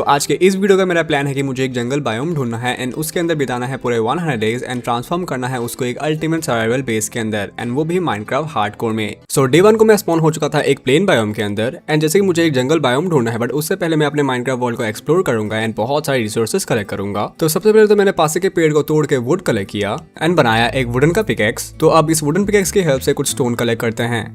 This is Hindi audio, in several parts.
आज के इस वीडियो का मेरा प्लान है कि मुझे एक जंगल बायोम ढूंढना है एंड उसके अंदर बिताना है पूरे 100 डेज एंड ट्रांसफॉर्म करना है उसको एक अल्टीमेट सर्वाइवल बेस के अंदर एंड वो भी माइनक्राफ्ट हार्डकोर में। डे 1 को मैं स्पॉन हो चुका था एक प्लेन बायोम के अंदर एंड जैसे कि मुझे एक जंगल बायोम ढूंढना है, बट उससे पहले मैं अपने माइनक्राफ्ट वर्ल्ड को एक्सप्लोर करूंगा एंड बहुत सारे रिसोर्सेज कलेक्ट करूंगा। तो सबसे पहले तो मैंने पासे के पेड़ को तोड़ के वुड कलेक्ट किया एंड बनाया एक वुडन का पिकेक्स। तो अब इस वुडन पिकेक्स की हेल्प से कुछ स्टोन कलेक्ट करते हैं।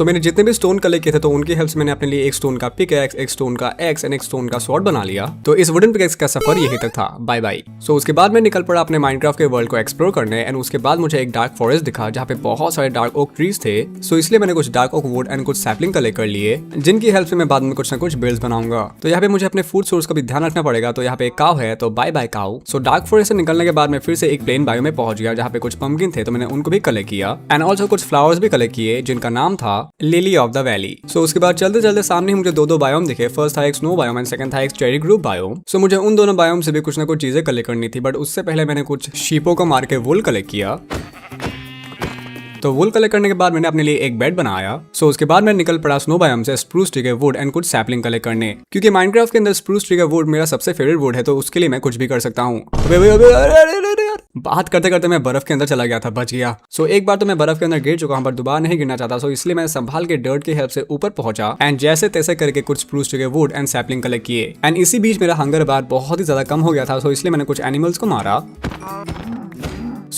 मैंने जितने भी स्टोन कलेक्ट किए थे तो उनकी हेल्प से मैंने अपने लिए एक स्टोन का पिकैक्स, एक स्टोन का एक्स एंड एक स्टोन का स्वॉर्ड बना लिया। तो इस वुडन पिकैक्स का सफर यही तक था, बाय बाय। उसके बाद मैं निकल पड़ा अपने माइनक्राफ्ट के वर्ल्ड को एक्सप्लोर करने एंड उसके बाद मुझे एक डार्क फॉरेस्ट दिखा जहाँ पे बहुत सारे डार्क ओक ट्रीज थे। इसलिए मैंने कुछ डार्क ओक वुड एंड कुछ सैपलिंग कलेक्ट कर लिए जिनकी हेल्प से मैं बाद में कुछ ना कुछ बिल्ड्स बनाऊंगा। तो यहाँ पे मुझे अपने फूड सोर्स का भी ध्यान रखना पड़ेगा। तो यहाँ पे एक काव है, तो बाय बाय काव। डार्क फॉरेस्ट से निकलने के बाद मैं फिर से एक प्लेन बायो में पहुंच गया जहाँ पे कुछ पंपकिन थे, तो मैंने उनको भी कलेक्ट किया एंड ऑल्सो कुछ फ्लावर्स भी कलेक्ट किए जिनका नाम था लिली ऑफ द वैली। उसके बाद चलते चलते सामने ही मुझे दो बायोम दिखे। फर्स्ट था एक स्नो बायोम एंड सेकंड था एक चेरी ग्रुप बायोम। मुझे उन दोनों बायोम से भी कुछ ना कुछ चीजें कलेक्ट करनी थी, बट उससे पहले मैंने कुछ शीपों को मार के वुल कलेक्ट किया। तो वुल कलेक्ट करने के बाद मैंने अपने लिए एक बेड बनाया। उसके बाद मैं निकल पड़ा स्नो बायोम से स्प्रूस ट्री के वुड एंड कुछ सैपलिंग कलेक्ट करने, क्योंकि माइनक्राफ्ट के अंदर स्प्रूस ट्री का वुड मेरा सबसे फेवरेट वुड है। तो उसके लिए मैं कुछ भी कर सकता हूँ। बात करते करते मैं बर्फ के अंदर चला गया था, बच गया। एक बार तो मैं बर्फ के अंदर गिर चुका हूँ, पर दोबारा नहीं गिरना चाहता। इसलिए मैं संभाल के डर्ट की हेल्प से ऊपर पहुंचा एंड जैसे तैसे करके कुछ स्प्रूस ट्री के वुड एंड सैपलिंग कलेक्ट किए एंड इसी बीच मेरा हंगर बार बहुत ही ज्यादा कम हो गया था। इसलिए मैंने कुछ एनिमल्स को मारा।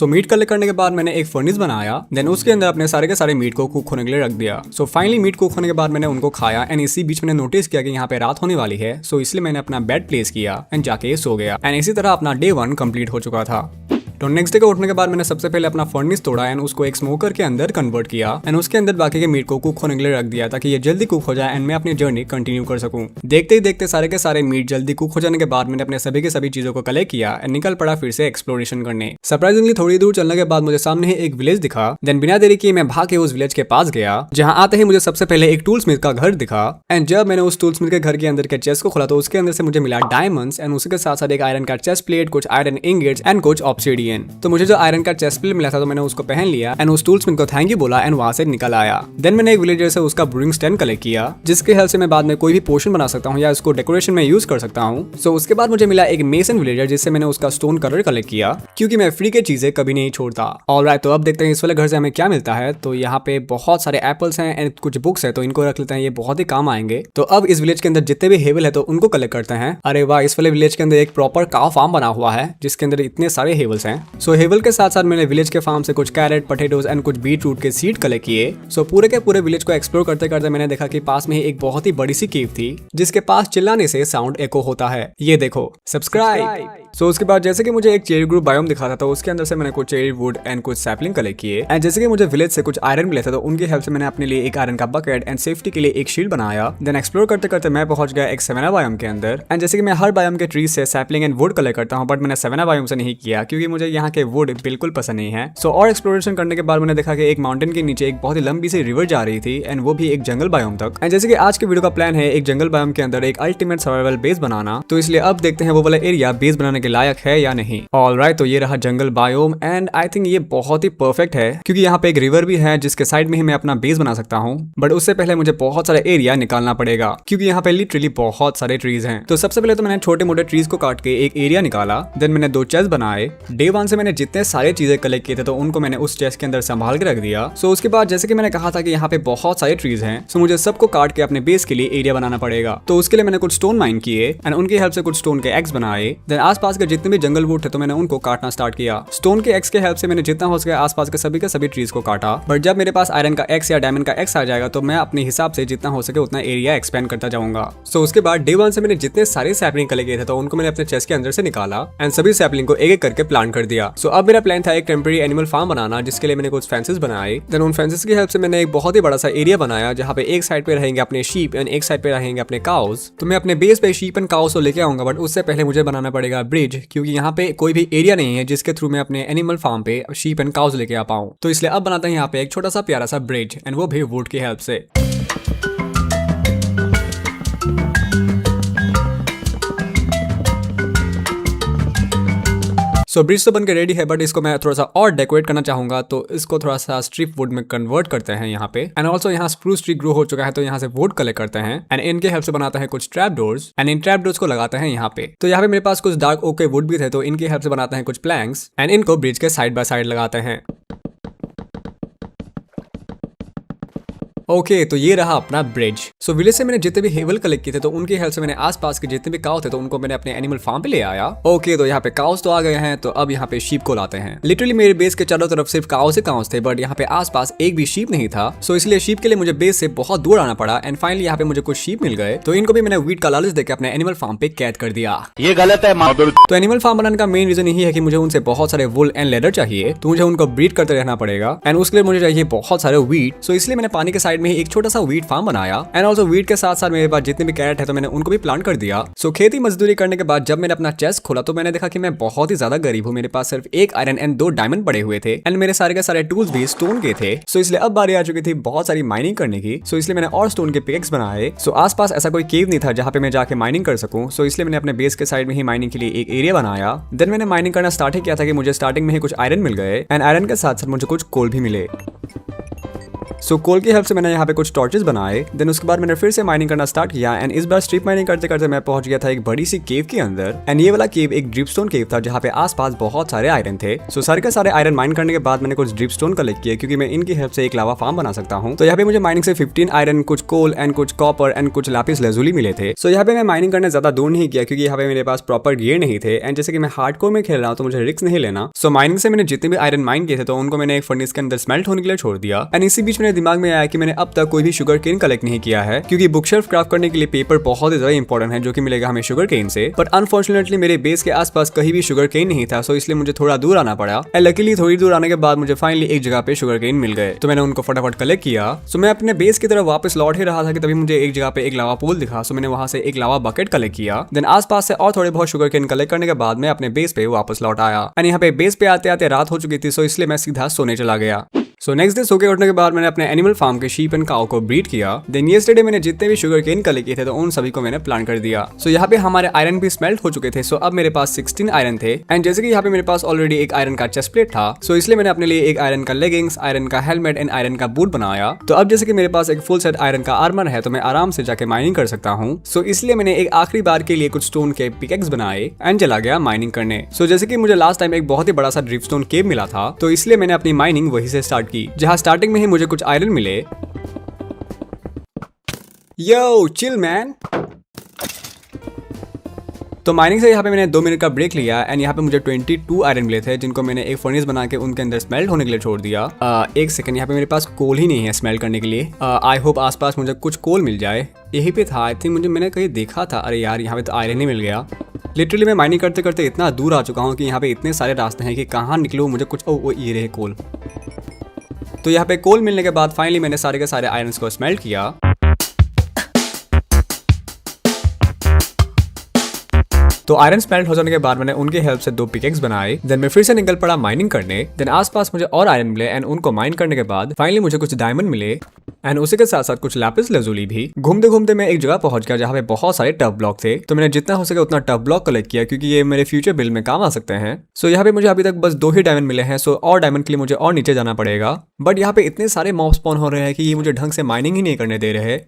मीट कलेक्ट करने के बाद मैंने एक फर्नेस बनाया, देन उसके अंदर अपने सारे के सारे मीट को कुक होने के लिए रख दिया। फाइनली मीट कुक होने के बाद मैंने उनको खाया एंड इसी बीच मैंने नोटिस किया कि यहाँ पे रात होने वाली है। इसलिए मैंने अपना बेड प्लेस किया एंड जाके सो गया एंड इसी तरह अपना डे 1 कंप्लीट हो चुका था। तो नेक्स्ट डे को उठने के बाद मैंने सबसे पहले अपना फर्नेस तोड़ा एंड उसको एक स्मोकर के अंदर कन्वर्ट किया एंड उसके अंदर बाकी के मीट को कुक होने के लिए रख दिया ताकि ये जल्दी कुक हो जाए एंड मैं अपनी जर्नी कंटिन्यू कर सकूं। देखते ही देखते सारे के सारे मीट जल्दी कुक हो जाने के बाद मैंने अपने सभी के सभी चीजों को कलेक्ट किया एंड निकल पड़ा फिर से एक्सप्लोरेशन करने। सरप्राइजिंगली थोड़ी दूर चलने के बाद मुझे सामने ही एक विलेज दिखा। देन बिना देरी किए मैं भाग के उस विलेज के पास गया, जहाँ आते ही मुझे सबसे पहले एक टूल स्मिथ का घर दिखा एंड जब मैंने उस टूल स्मिथ के घर के अंदर के चेस्ट को खोला तो उसके अंदर से मुझे मिला डायमंड्स एंड उसके साथ साथ एक आयरन का चेस्ट प्लेट, कुछ आयरन इंगेट्स एंड कुछ ऑब्सिडियन। तो मुझे जो आयरन का चेस्ट प्लेट मिला था तो मैंने उसको पहन लिया एंड उस टूल्समैन को थैंक यू बोला एंड वहां से निकल आया। देन मैंने एक विलेजर से उसका ब्रूइंग स्टैंड कलेक्ट किया जिसके हेल्प से मैं बाद में कोई भी पोशन बना सकता हूँ या इसको डेकोरेशन में यूज कर सकता हूँ। उसके बाद मुझे मिला एक मेसन विलेजर जिससे मैंने उसका स्टोन कलर कलेक्ट किया, क्योंकि मैं फ्री के चीजें कभी नहीं छोड़ता। ऑलराइट, तो अब देखते हैं इस वाले घर से हमें क्या मिलता है। तो यहाँ पे बहुत सारे एप्पल्स हैं एंड कुछ बुक्स है, तो इनको रख लेते हैं, ये बहुत ही काम आएंगे। तो अब इस विलेज के अंदर जितने भी हेवल है तो उनको कलेक्ट करते हैं। अरे वाह, इस वाले विलेज के अंदर एक प्रॉपर काव फार्म बना हुआ है जिसके अंदर इतने सारे हेवल्स हैं। हेवल के साथ साथ मैंने विलेज के फार्म से कुछ कैरेट, पोटैटोज एंड कुछ बीट रूट के सीड कलेक्ट किए। पूरे के पूरे विलेज को एक्सप्लोर करते करते मैंने देखा कि पास में ही एक बहुत ही बड़ी सी केव थी जिसके पास चिल्लाने से साउंड एको होता है। ये देखो, सब्सक्राइब। उसके बाद जैसे कि मुझे एक चेरी ग्रुप बायोम दिखा था तो उसके अंदर से मैंने कुछ चेरी वुड एंड कुछ सैपलिंग कलेक्ट किए एंड जैसे कि मुझे विलेज से कुछ आयरन मिले थे तो उनकी हेल्प से मैंने अपने लिए एक आयरन का बकेट एंड सेफ्टी के लिए एक शील्ड बनाया। देन एक्सप्लोर करते करते मैं पहुंच गया एक सेवेना बायोम के अंदर एंड जैसे कि मैं हर बायोम के ट्री से सैपलिंग एंड वुड कलेक्ट करता हूं, बट मैंने सेवेना बायोम से नहीं किया क्योंकि मुझे यहाँ के वुड बिल्कुल पसंद नहीं है। और एक्सप्लोरेशन करने के बाद मैंने देखा कि एक माउंटेन के नीचे एक बहुत ही लंबी सी रिवर जा रही थी एंड वो भी एक जंगल बायोम तक। एंड जैसे कि आज के वीडियो का प्लान है एक जंगल बायोम के अंदर एक अल्टीमेट सर्वाइवल बेस बनाना, तो इसलिए अब देखते हैं वो वाला एरिया बेस बनाने के लायक है या नहीं। ऑलराइट, तो ये रहा जंगल बायोम एंड आई थिंक ये बहुत ही परफेक्ट है क्योंकि यहाँ पे एक रिवर भी है जिसके साइड में ही मैं अपना बेस बना सकता हूँ। बट उससे पहले मुझे बहुत सारा एरिया निकालना पड़ेगा क्योंकि यहाँ पे लिटरली बहुत सारे ट्रीज हैं। तो सबसे पहले तो मैंने छोटे मोटे ट्रीज को काट के एक एरिया निकाला। देन मैंने 2 चेस्ट बनाए। डे 1 से मैंने जितने सारे चीजें कलेक्ट किए थे तो उनको मैंने उस चेस्ट के अंदर संभाल के रख दिया। उसके बाद जैसे कि मैंने कहा था कि यहाँ पे बहुत सारे ट्रीज हैं, मुझे सबको काट के अपने बेस के लिए एरिया बनाना पड़ेगा। तो उसके लिए मैंने कुछ स्टोन माइन किए एंड उनकी हेल्प से कुछ स्टोन के एक्स बनाए। देन आसपास के जितने भी जंगल वुड थे तो मैंने उनको काटना स्टार्ट किया। स्टोन के एक्स के हेल्प से मैंने जितना हो सके आसपास के सभी ट्रीज को काटा। बट जब मेरे पास आयरन का एक्स या डायमंड का एक्स आ जाएगा तो मैं अपने हिसाब से जितना हो सके उतना एरिया एक्सपेंड करता जाऊंगा। उसके बाद डे 1 से मैंने जितने सारे सैपलिंग कलेक्ट किए थे तो उनको मैंने अपने चेस्ट के अंदर से निकाला एंड सभी सैपलिंग को एक एक करके प्लांट कर दिया। अब मेरा प्लान था एक टेम्परेरी एनिमल फार्म बनाना जिसके लिए मैंने कुछ फेंसेस बनाए। देन उन फेंसेस की हेल्प से मैंने एक बहुत ही बड़ा सा एरिया बनाया जहाँ पे एक साइड पे रहेंगे अपने शीप एंड एक साइड पे रहेंगे अपने काउस। तो मैं अपने बेस पे शीप एंड काउस को लेके आऊंगा, बट उससे पहले मुझे बनाना पड़ेगा ब्रिज क्योंकि यहाँ पे कोई भी एरिया नहीं है जिसके थ्रू मैं अपने एनिमल फार्म पे शीप एंड काउस लेके आ पाऊं। तो इसलिए अब बनाते हैं यहाँ पे एक छोटा सा प्यारा सा ब्रिज एंड वो भी वुड की हेल्प से। सो ब्रिज तो बनकर रेडी है, बट इसको मैं थोड़ा सा और डेकोरेट करना चाहूंगा, तो इसको थोड़ा सा स्ट्रिप वुड में कन्वर्ट करते हैं यहाँ पे। एंड ऑल्सो यहाँ स्प्रूस ट्री ग्रो हो चुका है, तो यहाँ से वुड कलेक्ट करते हैं एंड इनके हेल्प से बनाते हैं कुछ trap doors and in trap doors को लगाते हैं यहाँ पे। तो यहाँ पे मेरे पास कुछ डार्क ओक के वुड भी थे, तो इनकी हेल्प से बनाते हैं कुछ प्लैंक्स एंड इनको ब्रिज के साइड बाय साइड लगाते हैं। ओके तो ये रहा अपना ब्रिज। सो विलेज से मैंने जितने भी हेवल कलेक्ट किए थे, तो उनकी हेल्प से मैंने आसपास के जितने भी काउ थे, तो उनको मैंने अपने एनिमल फार्म पे ले आया। ओके तो यहाँ पे काउस तो आ गए हैं, तो अब यहाँ पे शीप को लाते हैं। लिटरली मेरे बेस के चारों तरफ सिर्फ काउस थे, बट यहाँ पे आसपास एक भी शीप नहीं था। सो इसलिए शीप के लिए मुझे बेस से बहुत दूर आना पड़ा एंड फाइनली यहाँ पे मुझे कुछ शीप मिल गए, तो इनको भी मैंने वीट का लालच देकर अपने एनिमल फार्म पे कैद कर दिया। ये गलत है। तो एनिमल फार्म बनाने का मेन रीजन यही है कि मुझे उनसे बहुत सारे वुल एंड लेदर चाहिए, तो मुझे उनको ब्रीड करते रहना पड़ेगा एंड उसके लिए मुझे चाहिए बहुत सारे वीट। सो इसलिए मैंने पानी के साइड में ही एक छोटा सा वीट फार्म बनाया एंड ऑल्सो वीट के साथ साथ मेरे पास जितने भी कैरेट है, तो मैंने उनको भी प्लांट कर दिया। सो खेती मजदूरी करने के बाद जब मैंने अपना चेस्ट खोला, तो मैंने देखा कि मैं बहुत ही ज्यादा गरीब हूँ। मेरे पास सिर्फ एक आयरन एंड 2 डायमंड पड़े हुए थे एंड मेरे सारे के सारे टूल्स भी स्टोन के थे। सो इसलिए अब बारी आ चुकी थी बहुत सारी माइनिंग करने की। सो इसलिए मैंने और स्टोन के पिकेक्स बनाए। सो आसपास ऐसा कोई केव नहीं था जहाँ पे मैं जाके माइनिंग कर सकूं। सो इसलिए मैंने अपने बेस के साइड में ही माइनिंग के लिए एक एरिया बनाया। देन मैंने माइनिंग करना स्टार्ट ही किया था कि मुझे स्टार्टिंग में ही कुछ आयरन मिल गए एंड आयरन के साथ साथ मुझे कुछ कोल भी मिले। सो कोल की हेल्प से मैंने यहाँ पे कुछ टॉर्चेस बनाए। देन उसके बाद मैंने फिर से माइनिंग करना स्टार्ट किया एंड इस बार स्ट्रिप माइनिंग करते करते मैं पहुंच गया था एक बड़ी सी केव के अंदर एंड ये वाला केव एक ड्रिपस्टोन केव था जहाँ पे आसपास बहुत सारे आयरन थे। सो सारे के सारे आयरन माइन करने के बाद मैंने कुछ ड्रिपस्टोन कलेक्ट किए, क्योंकि मैं इनकी हेल्प से एक लावा फार्म बना सकता हूँ। तो यहाँ पे मुझे माइनिंग से 15 आयरन, कुछ कोल एंड कुछ कॉपर एंड कुछ लापिस लेजुली मिले थे। सो यहाँ पे मैं माइनिंग करने ज्यादा दूर नहीं किया, क्योंकि यहाँ पे मेरे पास प्रॉपर गियर नहीं थे एंड जैसे कि मैं हार्डकोर में खेल रहा हूँ, तो मुझे रिस्क नहीं लेना। सो माइनिंग से मैंने जितने भी आयरन माइन किए थे, तो उनको मैंने एक फर्नेस के अंदर स्मेल्ट होने के लिए छोड़ दिया एंड इसी बीच मेरे दिमाग में आया कि मैंने अब तक कोई भी शुगर केन कलेक्ट नहीं किया है, क्योंकि बुक शेल्फ क्राफ्ट करने के लिए पेपर बहुत ही ज्यादा इंपॉर्टेंट है, जो कि मिलेगा हमें शुगर केन से। बट अनफॉर्चुनेटली मेरे बेस के आसपास कहीं भी शुगर केन नहीं था, सो इसलिए मुझे थोड़ा दूर आना पड़ा एंड लकीली थोड़ी दूर आने के बाद मुझे फाइनली एक जगह पे शुगर केन मिल गए, तो मैंने उनको फटाफट कलेक्ट किया। सो मैं अपने बेस की तरफ वापस लौट ही रहा था कि तभी मुझे एक जगह पे एक लावा पूल दिखा। सो मैंने वहां से एक लावा बकेट कलेक्ट किया। देन आसपास से और थोड़े बहुत शुगर केन कलेक्ट करने के बाद मैं अपने बेस पे वापस लौट आया एंड यहाँ पे बेस पे आते आते रात हो चुकी थी, सो इसलिए मैं सीधा सोने चला गया। सो नेक्स्ट डे सो के उठने के बाद मैंने अपने एनिमल फार्म के शीप एंड काउ को ब्रीड किया। देन येस्टरडे मैंने जितने भी शुगर केन कलेक्ट किए थे, तो उन सभी को मैंने प्लांट कर दिया। सो यहाँ पे हमारे आयरन भी स्मेल्ट हो चुके थे। सो अब मेरे पास 16 आयरन थे एंड जैसे कि यहाँ पे मेरे पास ऑलरेडी एक आयरन का चेस्ट प्लेट था, सो इसलिए मैंने अपने लिए एक आयरन का लेगिंग्स, आयरन का हेलमेट एंड आयरन का बूट बनाया। तो अब जैसे कि मेरे पास एक फुल सेट आयरन का आर्मर है, तो मैं आराम से जाके माइनिंग कर सकता हूँ। सो इसलिए मैंने एक आखिरी बार के लिए कुछ स्टोन के पिकेक्स बनाए एंड चला गया माइनिंग करने। सो जैसे कि मुझे लास्ट टाइम एक बहुत ही बड़ा सा ड्रिपस्टोन केव मिला था, तो इसलिए मैंने अपनी माइनिंग वहीं से स्टार्ट की, जहाँ स्टार्टिंग में ही मुझे कुछ आयरन मिले। यो चिल मैन। तो माइनिंग से यहाँ पे मैंने 2 मिनट का ब्रेक लिया एंड यहाँ पे मुझे 22 आयरन मिले थे, जिनको मैंने एक फर्नेस बना के उनके अंदर स्मेल्ट होने के लिए छोड़ दिया। एक सेकंड, यहाँ पे मेरे पास कोल ही नहीं है स्मेल्ट करने के लिए। आई होप आसपास मुझे कुछ कोल मिल जाए। यही पे था, आई थिंक मैंने कहीं देखा था। अरे यार, यहाँ पे तो आयरन ही मिल गया। लिटरली मैं माइनिंग करते करते इतना दूर आ चुका हूँ कि यहाँ पे इतने सारे रास्ते हैं कि कहाँ निकलूँ। मुझे कुछ ये रहे कोल। तो यहाँ पे कोल मिलने के बाद फाइनली मैंने सारे के सारे आयरन्स को स्मेल्ट किया। तो आयरन स्मेल्ट हो जाने के बाद मैंने उनके हेल्प से 2 पिकेक्स बनाए। देन मैं फिर से निकल पड़ा माइनिंग करने। देन आसपास मुझे और आयरन मिले एंड उनको माइन करने के बाद फाइनली मुझे कुछ डायमंड मिले एंड उसी के साथ साथ कुछ लैपिस लैजुली भी। घूमते घूमते मैं एक जगह पहुंच गया जहाँ पे बहुत सारे टफ ब्लॉक थे, तो मैंने जितना हो सके उतना टफ ब्लॉक कलेक्ट किया, क्योंकि ये मेरे फ्यूचर बिल्ड में काम आ सकते हैं। सो यहाँ पे मुझे अभी तक बस 2 ही डायमंड मिले हैं। सो और डायमंड के लिए मुझे और नीचे जाना पड़ेगा, बट यहाँ पे इतने सारे मॉब स्पॉन हो रहे हैं कि ये मुझे ढंग से माइनिंग ही नहीं करने दे रहे।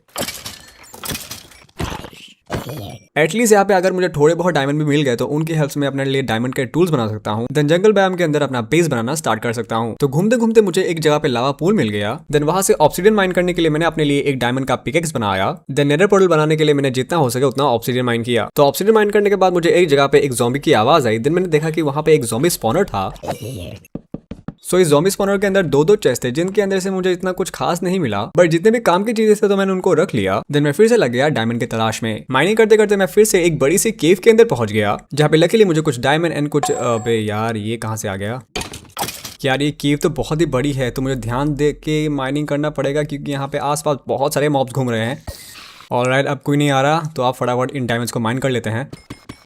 एटलीस्ट यहाँ पे अगर मुझे थोड़े बहुत डायमंड भी मिल गए, तो उनकी हेल्प से मैं अपने लिए डायमंड के टूल्स बना सकता हूँ। देन जंगल बायोम के अंदर अपना बेस बनाना स्टार्ट कर सकता हूँ। तो घूमते घूमते मुझे एक जगह पे लावा पूल मिल गया। देन वहां से ऑब्सिडियन माइन करने के लिए मैंने अपने लिए एक डायमंड का पिकेक्स बनाया। देन नेदर पोर्टल बनाने के लिए मैंने जितना हो सके उतना ऑब्सिडियन माइन किया। तो ऑब्सिडियन माइन करने के बाद मुझे एक जगह पे एक ज़ॉम्बी की आवाज आई। देन मैंने देखा कि वहां पे एक ज़ॉम्बी स्पॉनर था। सो इस ज़ॉम्बी स्पॉनर के अंदर 2 चेस्ट थे, जिनके अंदर से मुझे इतना कुछ खास नहीं मिला, बट जितने भी काम की चीजें थे तो मैंने उनको रख लिया। देन मैं फिर से लग गया डायमंड की तलाश में। माइनिंग करते करते मैं फिर से एक बड़ी सी केव के अंदर पहुंच गया, जहाँ पे लकीली मुझे कुछ डायमंड एंड कुछ अबे यार, ये कहाँ से आ गया यार। ये केव तो बहुत ही बड़ी है, तो मुझे ध्यान दे के माइनिंग करना पड़ेगा, क्योंकि यहाँ पे आसपास बहुत सारे मॉब्स घूम रहे हैं। ऑलराइट, अब कोई नहीं आ रहा, तो आप फटाफट इन डायमंड्स को माइन कर लेते हैं।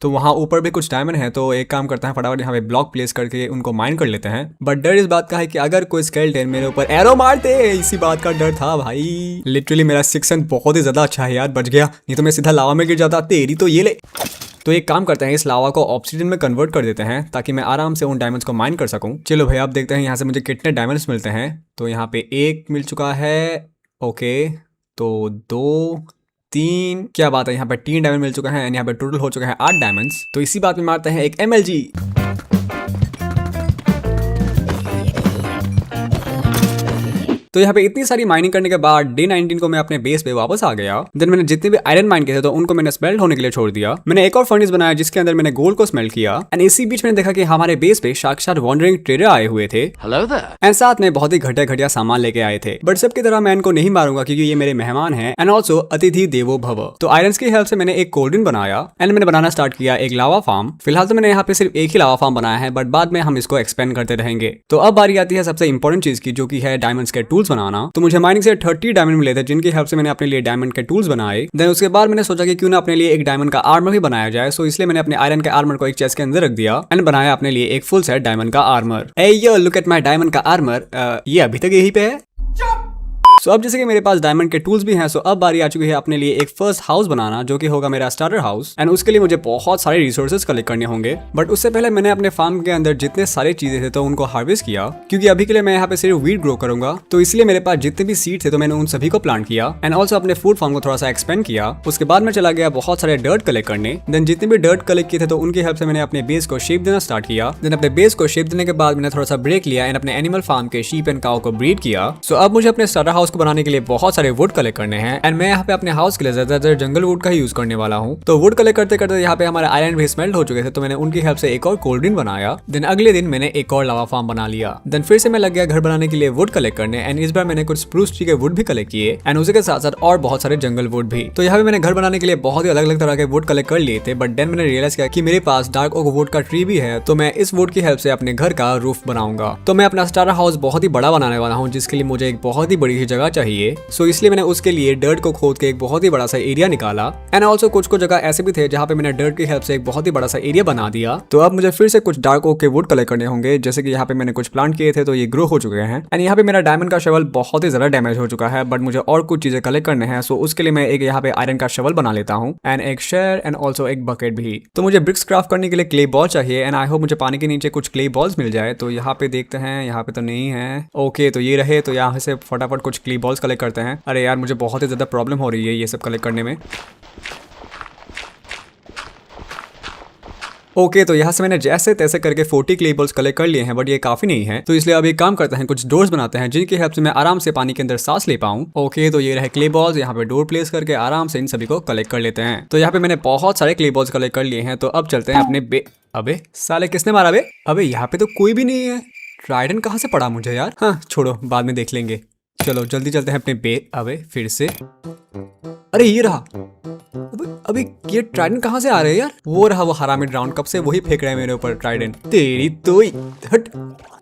तो वहाँ ऊपर भी कुछ डायमंड है, तो एक काम करते हैं, फटाफट यहाँ पे ब्लॉक प्लेस करके उनको माइन कर लेते हैं। बट डर इस बात का है कि अगर कोई स्केलेटन मेरे ऊपर एरो मार दे, इसी बात का डर था भाई। लिटरली मेरा 6 सेंस बहुत ही ज्यादा अच्छा है यार, बच गया, नहीं तो मैं सीधा लावा में गिर जाता। तेरी तो ये ले। तो एक काम करते हैं, इस लावा को ऑब्सीडियन में कन्वर्ट कर देते हैं ताकि मैं आराम से उन डायमंड्स को माइन कर सकूं। चलो भाई, आप देखते हैं यहाँ से मुझे कितने डायमंड्स मिलते हैं। तो यहाँ पे 1 मिल चुका है, ओके, तो 2, 3, क्या बात है, यहाँ पे 3 डायमंड मिल चुका है एंड यहाँ पे टोटल हो चुका है 8 डायमंड्स। तो इसी बात में मारते हैं एक MLG। तो यहाँ पे इतनी सारी माइनिंग करने के बाद डे 19 को मैं अपने बेस पे वापस आ गया। देन मैंने जितने भी आयरन माइन किए थे तो उनको मैंने स्मेल्ट होने के लिए छोड़ दिया। मैंने एक और फर्नेस बनाया जिसके अंदर मैंने गोल्ड को स्मेल्ट किया एंड इसी बीच मैंने देखा कि हमारे बेस पे साक्षात वॉन्डरिंग ट्रेडर आए हुए थे। Hello there. एंड साथ में बहुत ही घटिया सामान लेके आए थे, बट सबकी तरह मैं इनको नहीं मारूंगा क्योंकि ये मेरे मेहमान हैं एंड ऑल्सो अतिथि देवो भव। तो आयरन की हेल्प से मैंने एक कोल्डन बनाया एंड मैंने बनाना स्टार्ट किया एक लावा फार्म। फिलहाल तो मैंने यहाँ पे सिर्फ एक ही लावा फार्म बनाया है, बट बाद में हम इसको एक्सपेंड करते रहेंगे। तो अब बारी आती है सबसे इंपॉर्टेंट चीज की, जो की है डायमंड्स के टूल्स बनाना। तो मुझे माइनिंग से 30 डायमंड मिले थे जिनकी हेल्प से मैंने अपने लिए डायमंड के टूल्स बनाए। देन उसके बाद मैंने सोचा कि क्यों ना अपने लिए एक डायमंड का आर्मर भी बनाया जाए। सो इसलिए मैंने अपने आयरन के आर्मर को एक चेस्ट के अंदर रख दिया एंड बनाया अपने लिए एक फुल सेट डायमंड का armour. A yo, look at my diamond का आर्मर। ये अभी तक यहीं पे है। सो अब जैसे कि मेरे पास डायमंड के टूल्स भी हैं, सो अब बारी आ चुकी है अपने लिए एक फर्स्ट हाउस बनाना, जो कि होगा मेरा स्टार्टर हाउस। एंड उसके लिए मुझे बहुत सारे रिसोर्सेज कलेक्ट करने होंगे, बट उससे पहले मैंने अपने फार्म के अंदर जितने सारे चीजें थे तो उनको हार्वेस्ट किया, क्योंकि अभी के लिए मैं यहाँ पे सिर्फ वीट ग्रो करूंगा। तो इसलिए मेरे पास जितने भी सीड थे तो मैंने उन सभी को प्लांट किया एंड ऑल्सो अपने फूड फार्म को थोड़ा सा एक्सपेंड किया। उसके बाद मैं चला गया बहुत सारे डर्ट कलेक्ट करने। देन जितने भी डर्ट कलेक्ट किए थे तो उनकी हेल्प से मैंने अपने बेस को शेप देना स्टार्ट किया। देन अपने बेस को शेप देने के बाद मैंने थोड़ा सा ब्रेक लिया एंड अपने एनिमल फार्म के शीप एंड काउ को ब्रीड किया। सो अब मुझे अपने स्टार्टर हाउस को बनाने के लिए बहुत सारे वुड कलेक्ट करने हैं एंड मैं यहाँ पे अपने हाउस के लिए ज्यादातर जंगल वुड का ही यूज करने वाला हूँ। तो वुड कलेक्ट करते करते यहाँ पे हमारे आयरन भी स्मेल्ट हो चुके थे, तो मैंने उनकी हेल्प से एक और कोल्डन बनाया। देन अगले दिन मैंने एक और लावा फार्म बना लिया। देन फिर से मैं लग गया घर बनाने के लिए वुड कलेक्ट करने एंड इस बार मैंने कुछ स्प्रूस ट्री के वुड भी कलेक्ट किए एंड उसी के साथ साथ और बहुत सारे जंगल वुड भी। तो यहाँ पे मैंने घर बनाने के लिए बहुत ही अलग अलग तरह के वुड कलेक्ट कर लिए थे, बट देन मैंने रियलाइज किया कि मेरे पास डार्क ओक वुड का ट्री भी है, तो मैं इस वुड की हेल्प से अपने घर का रूफ बनाऊंगा। तो मैं अपना स्टार्टर हाउस बहुत ही बड़ा बनाने वाला हूँ, जिसके लिए मुझे एक बहुत ही बड़ी जगह चाहिए। सो इसलिए मैंने उसके लिए डर्ट को खोद के एक बहुत ही बड़ा सा एरिया निकाला एंड ऑल्सो कुछ जगह ऐसे भी थे जहाँ पे मैंने डर्ट की हेल्प से एक बहुत ही बड़ा सा एरिया बना दिया। तो अब मुझे फिर से कुछ डार्क ओक के वुड कलेक्ट करने होंगे, जैसे कि यहाँ पे मैंने कुछ प्लांट किए थे तो ये ग्रो हो चुके हैं एंड यहाँ पे मेरा डायमंड का शवल बहुत ही ज्यादा डैमेज हो चुका है, बट मुझे और कुछ चीजें कलेक्ट करने हैं। सो उसके लिए मैं एक यहाँ पे आयरन का शवल बना लेता हूँ एंड एक शेयर एंड ऑल्सो एक बकेट भी। तो मुझे ब्रिक्स क्राफ्ट करने के लिए क्ले बॉल चाहिए एंड आई होप मुझे पानी के नीचे कुछ क्ले बॉल्स मिल जाए। तो यहाँ पे देखते हैं, यहाँ पे तो नहीं है। ओके, तो ये रहे। तो यहाँ से फटाफट कुछ क्ले बॉल्स कलेक्ट करते हैं। अरे यार, मुझे बहुत ही ज्यादा प्रॉब्लम हो रही है ये सब कलेक्ट करने में। ओके, तो यहाँ से मैंने जैसे तैसे करके 40 क्ले बॉल्स कलेक्ट कर लिए हैं, बट ये काफी नहीं है। तो इसलिए अब एक काम करते हैं, कुछ डोर्स बनाते हैं जिनकी हेल्प से मैं आराम से पानी के अंदर सांस ले पाऊं। ओके, तो ये रहे क्ले बॉल्स। यहाँ पे डोर प्लेस करके आराम से इन सभी को कलेक्ट कर लेते हैं। तो यहाँ पे मैंने बहुत सारे क्ले बॉल्स कलेक्ट कर लिए हैं। तो अब चलते हैं अपने अबे साले, किसने मारा बे? अबे यहाँ पे तो कोई भी नहीं है। ट्राइडेंट कहाँ से पड़ा मुझे यार? हाँ छोड़ो, बाद में देख लेंगे। चलो जल्दी चलते हैं अपने अबे फिर से। अरे ये रहा। अभी ये ट्राइडेंट कहाँ से आ रहे हैं यार? वो रहा, वो हरामी ड्राउन, कब से वही फेंक रहे हैं मेरे ऊपर ट्राइडेंट। तेरी तो हट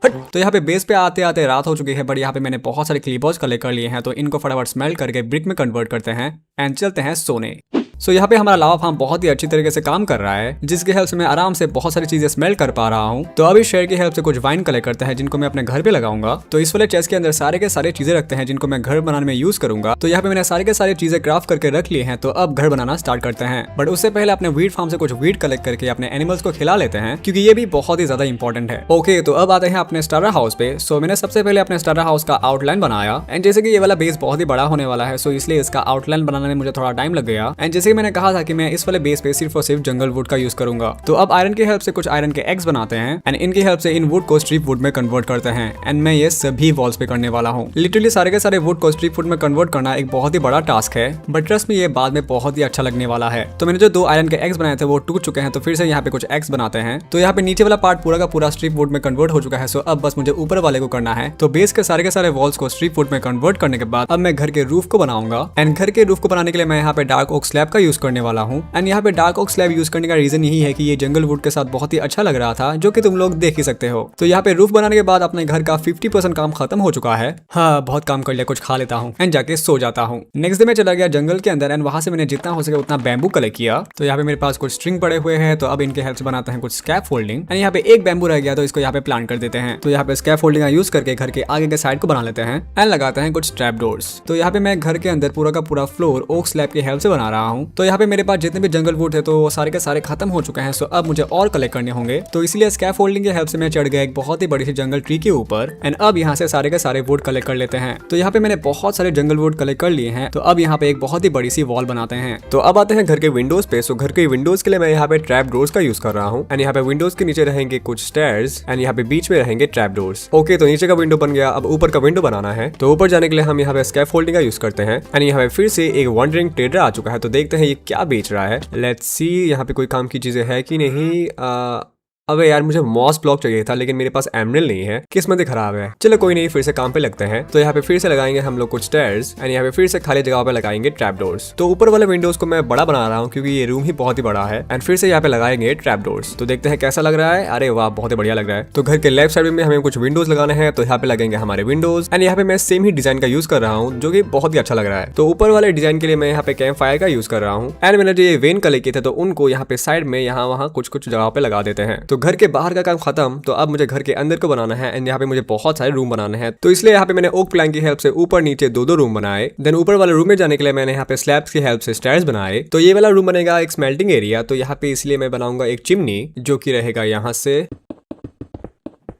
हट। तो यहाँ पे बेस पे आते आते रात हो चुकी है, बट यहाँ पे मैंने बहुत सारे क्लीबॉल्स कलेक्ट कर लिए हैं। तो इनको फटाफट स्मेल्ट करके ब्रिक में कन्वर्ट करते हैं एंड चलते हैं सोने। सो यहाँ पे हमारा लावा फार्म बहुत ही अच्छी तरीके से काम कर रहा है, जिसकी हेल्प से मैं आराम से बहुत सारी चीजें स्मेल कर पा रहा हूँ। तो अभी शेयर की हेल्प से कुछ वाइन कलेक्ट करते हैं जिनको मैं अपने घर पे लगाऊंगा। तो इस वाले चेस्ट के अंदर सारे के सारे चीजें रखते हैं जिनको मैं घर बनाने में यूज करूंगा। तो यहाँ पे मैंने सारे के सारे चीजें क्राफ्ट करके रख लिए हैं। तो अब घर बनाना स्टार्ट करते हैं, बट उससे पहले अपने वीट फार्म से कुछ वीट कलेक्ट करके अपने एनिमल्स को खिला लेते हैं, क्योंकि ये भी बहुत ही ज्यादा इंपॉर्टेंट है। ओके, तो अब आते हैं अपने स्टार्टर हाउस पे। सो मैंने सबसे पहले अपने स्टार्टर हाउस का आउटलाइन बनाया एंड जैसे कि ये वाला बेस बहुत ही बड़ा होने वाला है, सो इसलिए इसका आउटलाइन बनाने में मुझे थोड़ा टाइम लग गया। एंड जैसे कि मैंने कहा था कि मैं इस वाले बेस पे सिर्फ और सिर्फ जंगल वुड का यूज करूंगा। तो अब आयरन की हेल्प से कुछ आयरन के एग्स बनाते हैं एंड इनकी हेल्प से इन वुड को स्ट्रिप वुड में कन्वर्ट करते हैं एंड मैं ये सभी वॉल्स पे करने वाला हूँ। लिटरली सारे के सारे वुड को स्ट्रिप वुड में कन्वर्ट करना एक बहुत ही बड़ा टास्क है, बट ट्रस्ट में ये बाद में बहुत ही अच्छा लगने वाला है। तो मैंने जो 2 आयरन के एग्स बनाए थे वो टूट चुके हैं, तो फिर से यहाँ पे कुछ एग्स बनाते हैं। तो यहाँ पे नीचे वाला पार्ट पूरा का पूरा स्ट्रिप वुड में कन्वर्ट हो चुका है। सो अब बस मुझे ऊपर वाले को करना है। तो बेस के सारे वॉल्स को स्ट्रिप वुड में कन्वर्ट करने के बाद अब मैं घर के रूफ को बनाऊंगा एंड घर के रूफ को बनाने के लिए मैं यहाँ पे डार्क ओक स्लैब का यूज करने वाला हूँ। एंड यहाँ पे डार्क ओक स्लैब यूज करने का रीजन यही है कि ये जंगल वुड के साथ बहुत ही अच्छा लग रहा था, जो कि तुम लोग देख ही सकते हो। तो यहाँ पे रूफ बनाने के बाद अपने घर का 50% काम खत्म हो चुका है। हाँ, बहुत काम कर लिया, कुछ खा लेता हूँ एंड जाके सो जाता हूँ। नेक्स्ट डे मैं चला गया जंगल के अंदर एंड वहां से मैंने जितना हो सके उतना बैम्बू कलेक्ट किया। तो यहाँ पे मेरे पास कुछ स्ट्रिंग पड़े हुए हैं, तो अब इनके हेल्प से बनाते हैं कुछ स्कैप फोल्डिंग एंड यहाँ पे एक बैम्बू रह गया, तो इसको यहाँ पे प्लांट कर देते हैं। तो यहाँ पे स्कैप फोल्डिंग यूज करके घर के आगे के साइड को बना लेते हैं एंड लगाते हैं कुछ ट्रैप डोर्स। तो यहाँ पे मैं घर के अंदर पूरा का पूरा फ्लोर ओक स्लैब की हेल्प से बना रहा हूँ तो यहाँ पे मेरे पास जितने भी जंगल वुड थे तो वो सारे के सारे खत्म हो चुके हैं। सो अब मुझे और कलेक्ट करने होंगे, तो इसलिए स्कैफ फोल्डिंग की हेल्प से मैं चढ़ गया एक बहुत ही बड़ी सी जंगल ट्री के ऊपर। एंड अब यहाँ से सारे के सारे वुड कलेक्ट कर लेते हैं। तो यहाँ पे मैंने बहुत सारे जंगल वुड कलेक्ट कर लिए हैं। तो अब यहाँ पे एक बहुत ही बड़ी सी वॉल बनाते हैं। तो अब आते हैं घर के विंडोज पे। सो घर के विंडोज के लिए मैं यहाँ पे ट्रैप डोर्स का यूज कर रहा हूँ। एंड यहाँ पे विंडोज के नीचे रहेंगे कुछ स्टेयर्स एंड यहाँ पे बीच में रहेंगे ट्रैप डोर्स। ओके, तो नीचे का विंडो बन गया। अब ऊपर का विंडो बनाना है। तो ऊपर जाने के लिए हम यहाँ पे स्कैफ फोल्डिंग का यूज करते हैं। एंड यहाँ पे फिर से एक वंडरिंग ट्रेडर आ चुका है। तो देखते हैं ये क्या बेच रहा है। लेट्स सी यहाँ पे कोई काम की चीजें है कि नहीं। अबे यार, मुझे मॉस ब्लॉक चाहिए था लेकिन मेरे पास एमरल्ड नहीं है, किस्मत खराब है। चलो कोई नहीं, फिर से काम पे लगते हैं। तो यहाँ पे फिर से लगाएंगे हम लोग कुछ स्टेयर्स एंड यहाँ पे फिर से खाली जगह पे लगाएंगे ट्रैप डोर्स। तो ऊपर वाले विंडोज को मैं बड़ा बना रहा हूँ क्योंकि ये रूम ही बहुत ही बड़ा है। एंड फिर से यहाँ पे लगाएंगे ट्रैप डोर्स। तो देखते हैं कैसा लग रहा है। अरे वाह, बहुत ही बढ़िया लग रहा है। तो घर के लेफ्ट साइड में हमें कुछ विंडोज लगाने हैं। तो यहाँ पे लगेंगे हमारे विंडोज एंड यहाँ पे मैं सेम ही डिजाइन का यूज कर रहा हूँ जो की बहुत ही अच्छा लग रहा है। तो ऊपर वाले डिजाइन के लिए मैं यहाँ पे कैंप फायर का यूज कर रहा हूँ। एंड मैंने जो ये वेन कलेक्ट किए थे तो उनको यहाँ पे साइड में यहाँ वहाँ कुछ कुछ जगह पे लगा देते हैं। तो घर के बाहर का काम खत्म। तो अब मुझे घर के अंदर को बनाना है एंड यहाँ पे मुझे बहुत सारे रूम बनाने हैं। तो इसलिए यहाँ पे मैंने ओक प्लैंक की हेल्प से ऊपर नीचे दो रूम बनाए। देन ऊपर वाले रूम में जाने के लिए मैंने यहाँ पे स्लैब्स की हेल्प से स्टेयर्स बनाए। तो ये वाला रूम बनेगा एक स्मेल्टिंग एरिया। तो यहाँ पे इसलिए मैं बनाऊंगा एक चिमनी जो कि रहेगा यहाँ से।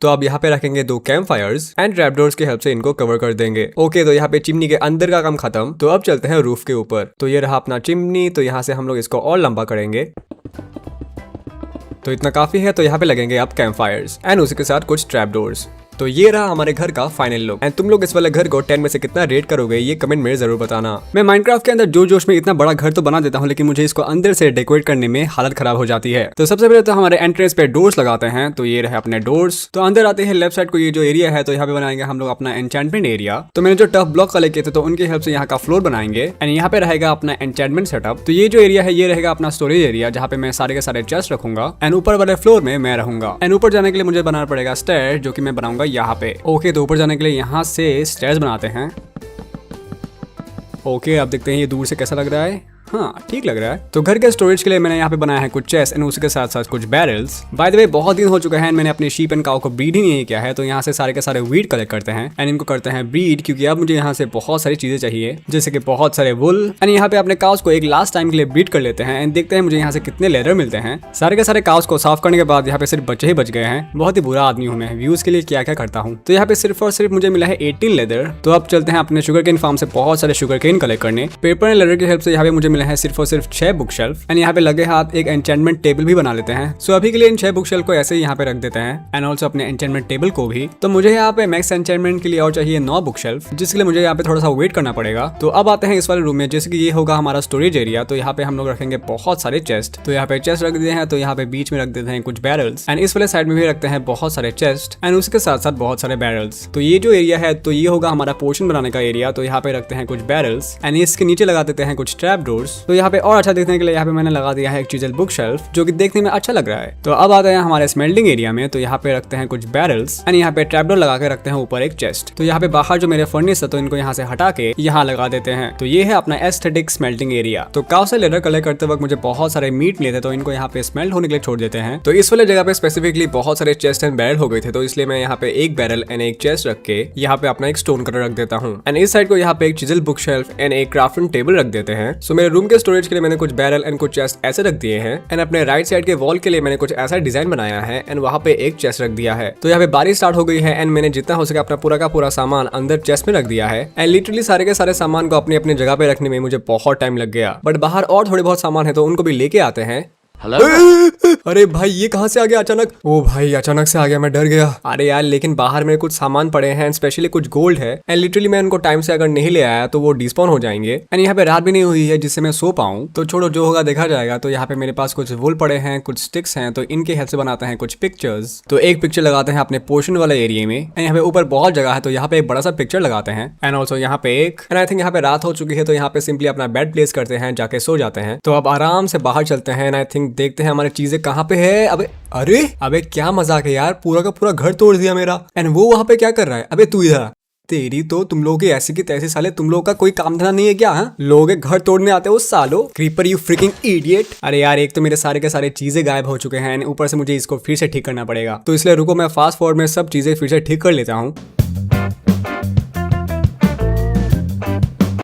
तो अब यहाँ पे रखेंगे 2 camp Fyers and trap doors की हेल्प से इनको कवर कर देंगे। ओके, तो यहाँ पे चिमनी के अंदर का काम खत्म। तो अब चलते हैं रूफ के ऊपर। तो ये रहा अपना चिमनी। तो यहाँ से हम लोग इसको और लंबा करेंगे। तो इतना काफी है। तो यहाँ पे लगेंगे अब कैंप फायर्स एंड उसी के साथ कुछ ट्रैप डोर्स। तो ये रहा हमारे घर का फाइनल लुक। एंड तुम लोग इस वाले घर को 10 में से कितना रेट करोगे ये कमेंट में जरूर बताना। मैं माइनक्राफ्ट के अंदर जोश में इतना बड़ा घर तो बना देता हूँ लेकिन मुझे इसको अंदर से डेकोरेट करने में हालत खराब हो जाती है। तो सबसे पहले तो हमारे एंट्रेंस पे डोर्स लगाते हैं। तो ये रहे अपने डोर्स। तो अंदर आते हैं लेफ्ट साइड को ये जो एरिया है। तो यहाँ पे बनाएंगे हम लोग अपना एन्चेंटमेंट एरिया। तो मैंने जो टफ ब्लॉक कलेक्ट किए थे तो उनकी हेल्प से यहाँ का फ्लोर बनाएंगे एंड यहाँ पे रहेगा अपना एन्चेंटमेंट सेटअप। तो ये जो एरिया है ये रहेगा अपना स्टोरेज एरिया जहाँ पे मैं सारे के सारे चेस्ट रखूंगा एंड ऊपर वाले फ्लोर में मैं रहूंगा। एंड ऊपर जाने के लिए मुझे बनाना पड़ेगा स्टेयर जो कि मैं बनाऊंगा यहाँ पे। ओके, तो ऊपर जाने के लिए यहाँ से स्टेयर्स बनाते हैं। ओके, अब देखते हैं ये दूर से कैसा लग रहा है। हाँ, ठीक लग रहा है। तो घर के स्टोरेज के लिए मैंने यहाँ पे बनाया है कुछ चेस्ट एंड उसके साथ साथ कुछ बैरल्स। बाय द वे, बहुत दिन हो चुका है मैंने अपने शीप एंड काउ को ब्रीड ही नहीं किया है। तो यहाँ से सारे के सारे वीट कलेक्ट करते हैं एंड इनको करते हैं ब्रीड क्योंकि अब मुझे यहाँ से बहुत सारी चीजें चाहिए जैसे कि बहुत सारे वुल। एंड यहाँ पे अपने काउस को एक लास्ट टाइम के लिए ब्रीड कर लेते हैं एंड देखते हैं मुझे यहाँ से कितने लेदर मिलते हैं। सारे के सारे काउस को साफ करने के बाद यहाँ पे सिर्फ बच्चे ही बच गए हैं। बहुत ही बुरा आदमी हूँ मैं, व्यूज के लिए क्या क्या करता हूँ। तो यहाँ पे सिर्फ और सिर्फ मुझे मिला है 18 लेदर। तो अब चलते हैं अपने शुगर केन फार्म से बहुत सारे शुगर केन कलेक्ट करने। पेपर एंड लेदर की हेल्प से यहाँ पे मुझे मिला है सिर्फ और सिर्फ 6 बुक शेल्फ एंड यहाँ पे लगे हाथ एक एन्चेंटमेंट टेबल भी बना लेते हैं। सो अभी के लिए इन 6 बुक शेल्फ को ऐसे ही यहाँ पे रख देते हैं एंड ऑल्सो अपने एन्चेंटमेंट टेबल को भी। तो मुझे यहाँ पे मैक्स एन्चेंटमेंट के लिए और चाहिए 9 बुक शेल्फ जिसके लिए मुझे यहाँ पे थोड़ा सा वेट करना पड़ेगा। तो अब आते हैं इस वाले रूम में जैसे कि ये होगा हमारा स्टोरेज एरिया। तो यहाँ पे हम लोग रखेंगे बहुत सारे चेस्ट। तो यहाँ पे चेस्ट रख दिए हैं। तो यहाँ पे बीच में रख देते हैं कुछ बैरल्स एंड इस वाले साइड में भी रखते हैं बहुत सारे चेस्ट एंड उसके साथ साथ बहुत सारे बैरल्स। तो ये जो एरिया है तो ये होगा हमारा पोर्शन बनाने का एरिया। तो यहाँ पे रखते हैं कुछ बैरल्स एंड इसके नीचे लगा देते हैं कुछ ट्रैप डोर्स। तो यहाँ पे और अच्छा देखने के लिए यहाँ पे मैंने लगा दिया है एक चीजल बुक शेल्फ जो कि देखने में अच्छा लग रहा है। तो अब आते हैं हमारे स्मेल्टिंग एरिया में। तो यहाँ पे रखते हैं कुछ बैरल्स एंड यहाँ पे ट्रैपडोर लगा के रखते हैं ऊपर एक चेस्ट। तो यहाँ पे बाहर जो मेरे फर्नेस है तो इनको यहाँ से हटा के यहाँ लगा देते हैं। तो ये है अपना एस्थेटिक स्मेल्टिंग एरिया। तो काउ से लेदर कलेक्ट करते वक्त मुझे बहुत सारे मीट मिले थे तो इनको यहाँ पे स्मेल्ट होने के लिए छोड़ देते हैं। तो इस वाले जगह पे स्पेसिफिकली बहुत सारे चेस्ट एंड बैरल हो गए थे तो इसलिए मैं यहाँ पे एक बैरल एंड एक चेस्ट रख के यहाँ पे अपना एक स्टोन कटर रख देता हूँ एंड इस साइड को यहाँ पे एक चिजल बुक शेल्फ एंड एक क्राफ्टिंग टेबल रख देते हैं। सो मेरे रूम के स्टोरेज के लिए मैंने कुछ बैरल एंड कुछ चेस्ट ऐसे रख दिए हैं एंड अपने राइट साइड के वॉल के लिए मैंने कुछ ऐसा डिजाइन बनाया है एंड वहाँ पे एक चेस्ट रख दिया है। तो यहाँ पे बारिश स्टार्ट हो गई है एंड मैंने जितना हो सके अपना पूरा का पूरा सामान अंदर चेस्ट में रख दिया है एंड लिटरली सारे के सारे सामान को अपनी अपनी जगह पे रखने में मुझे बहुत टाइम लग गया। बट बाहर और थोड़े बहुत सामान है तो उनको भी लेके आते हैं। हेलो, अरे भाई ये कहाँ से आ गया अचानक? ओ भाई अचानक से आ गया, मैं डर गया। अरे यार लेकिन बाहर में कुछ सामान पड़े हैं स्पेशली कुछ गोल्ड है एंड लिटरली मैं उनको टाइम से अगर नहीं ले आया तो वो डिस्पॉन हो जाएंगे एंड यहाँ पे रात भी नहीं हुई है जिससे मैं सो पाऊँ। तो छोड़ो जो होगा देखा जाएगा। तो यहाँ पे मेरे पास कुछ वुल पड़े हैं कुछ स्टिक्स हैं तो इनके हेल्प से बनाते हैं कुछ पिक्चर्स। तो एक पिक्चर लगाते हैं अपने पोर्शन वाले एरिया में एंड यहाँ पे ऊपर बहुत जगह है तो यहाँ पे एक बड़ा सा पिक्चर लगाते हैं एंड ऑल्सो यहाँ पे एक एंड आई थिंक यहाँ पे रात हो चुकी है तो यहाँ पे सिंपली अपना बेड प्लेस करते हैं जाके सो जाते हैं। तो अब आराम से बाहर चलते हैं एंड आई थिंक देखते हैं हमारी चीजें कहाँ पे है। अबे क्या मजाक है यार, पूरा का पूरा घर तोड़ दिया मेरा एंड वो वहां पे क्या कर रहा है? अबे तू इधर तेरी तो तुम लोगों की ऐसी की तैसी साले, तुम लोगों का कोई काम धंधा नहीं है क्या? लोगों के घर तोड़ने आते हो सालो, क्रीपर यू फ्रिकिंग इडियट। अरे यार एक तो मेरे सारे के सारे चीजें गायब हो चुके हैं ऊपर से मुझे इसको फिर से ठीक करना पड़ेगा। तो इसलिए रुको मैं फास्ट फॉरवर्ड में सब चीजें फिर से ठीक कर लेता हूँ।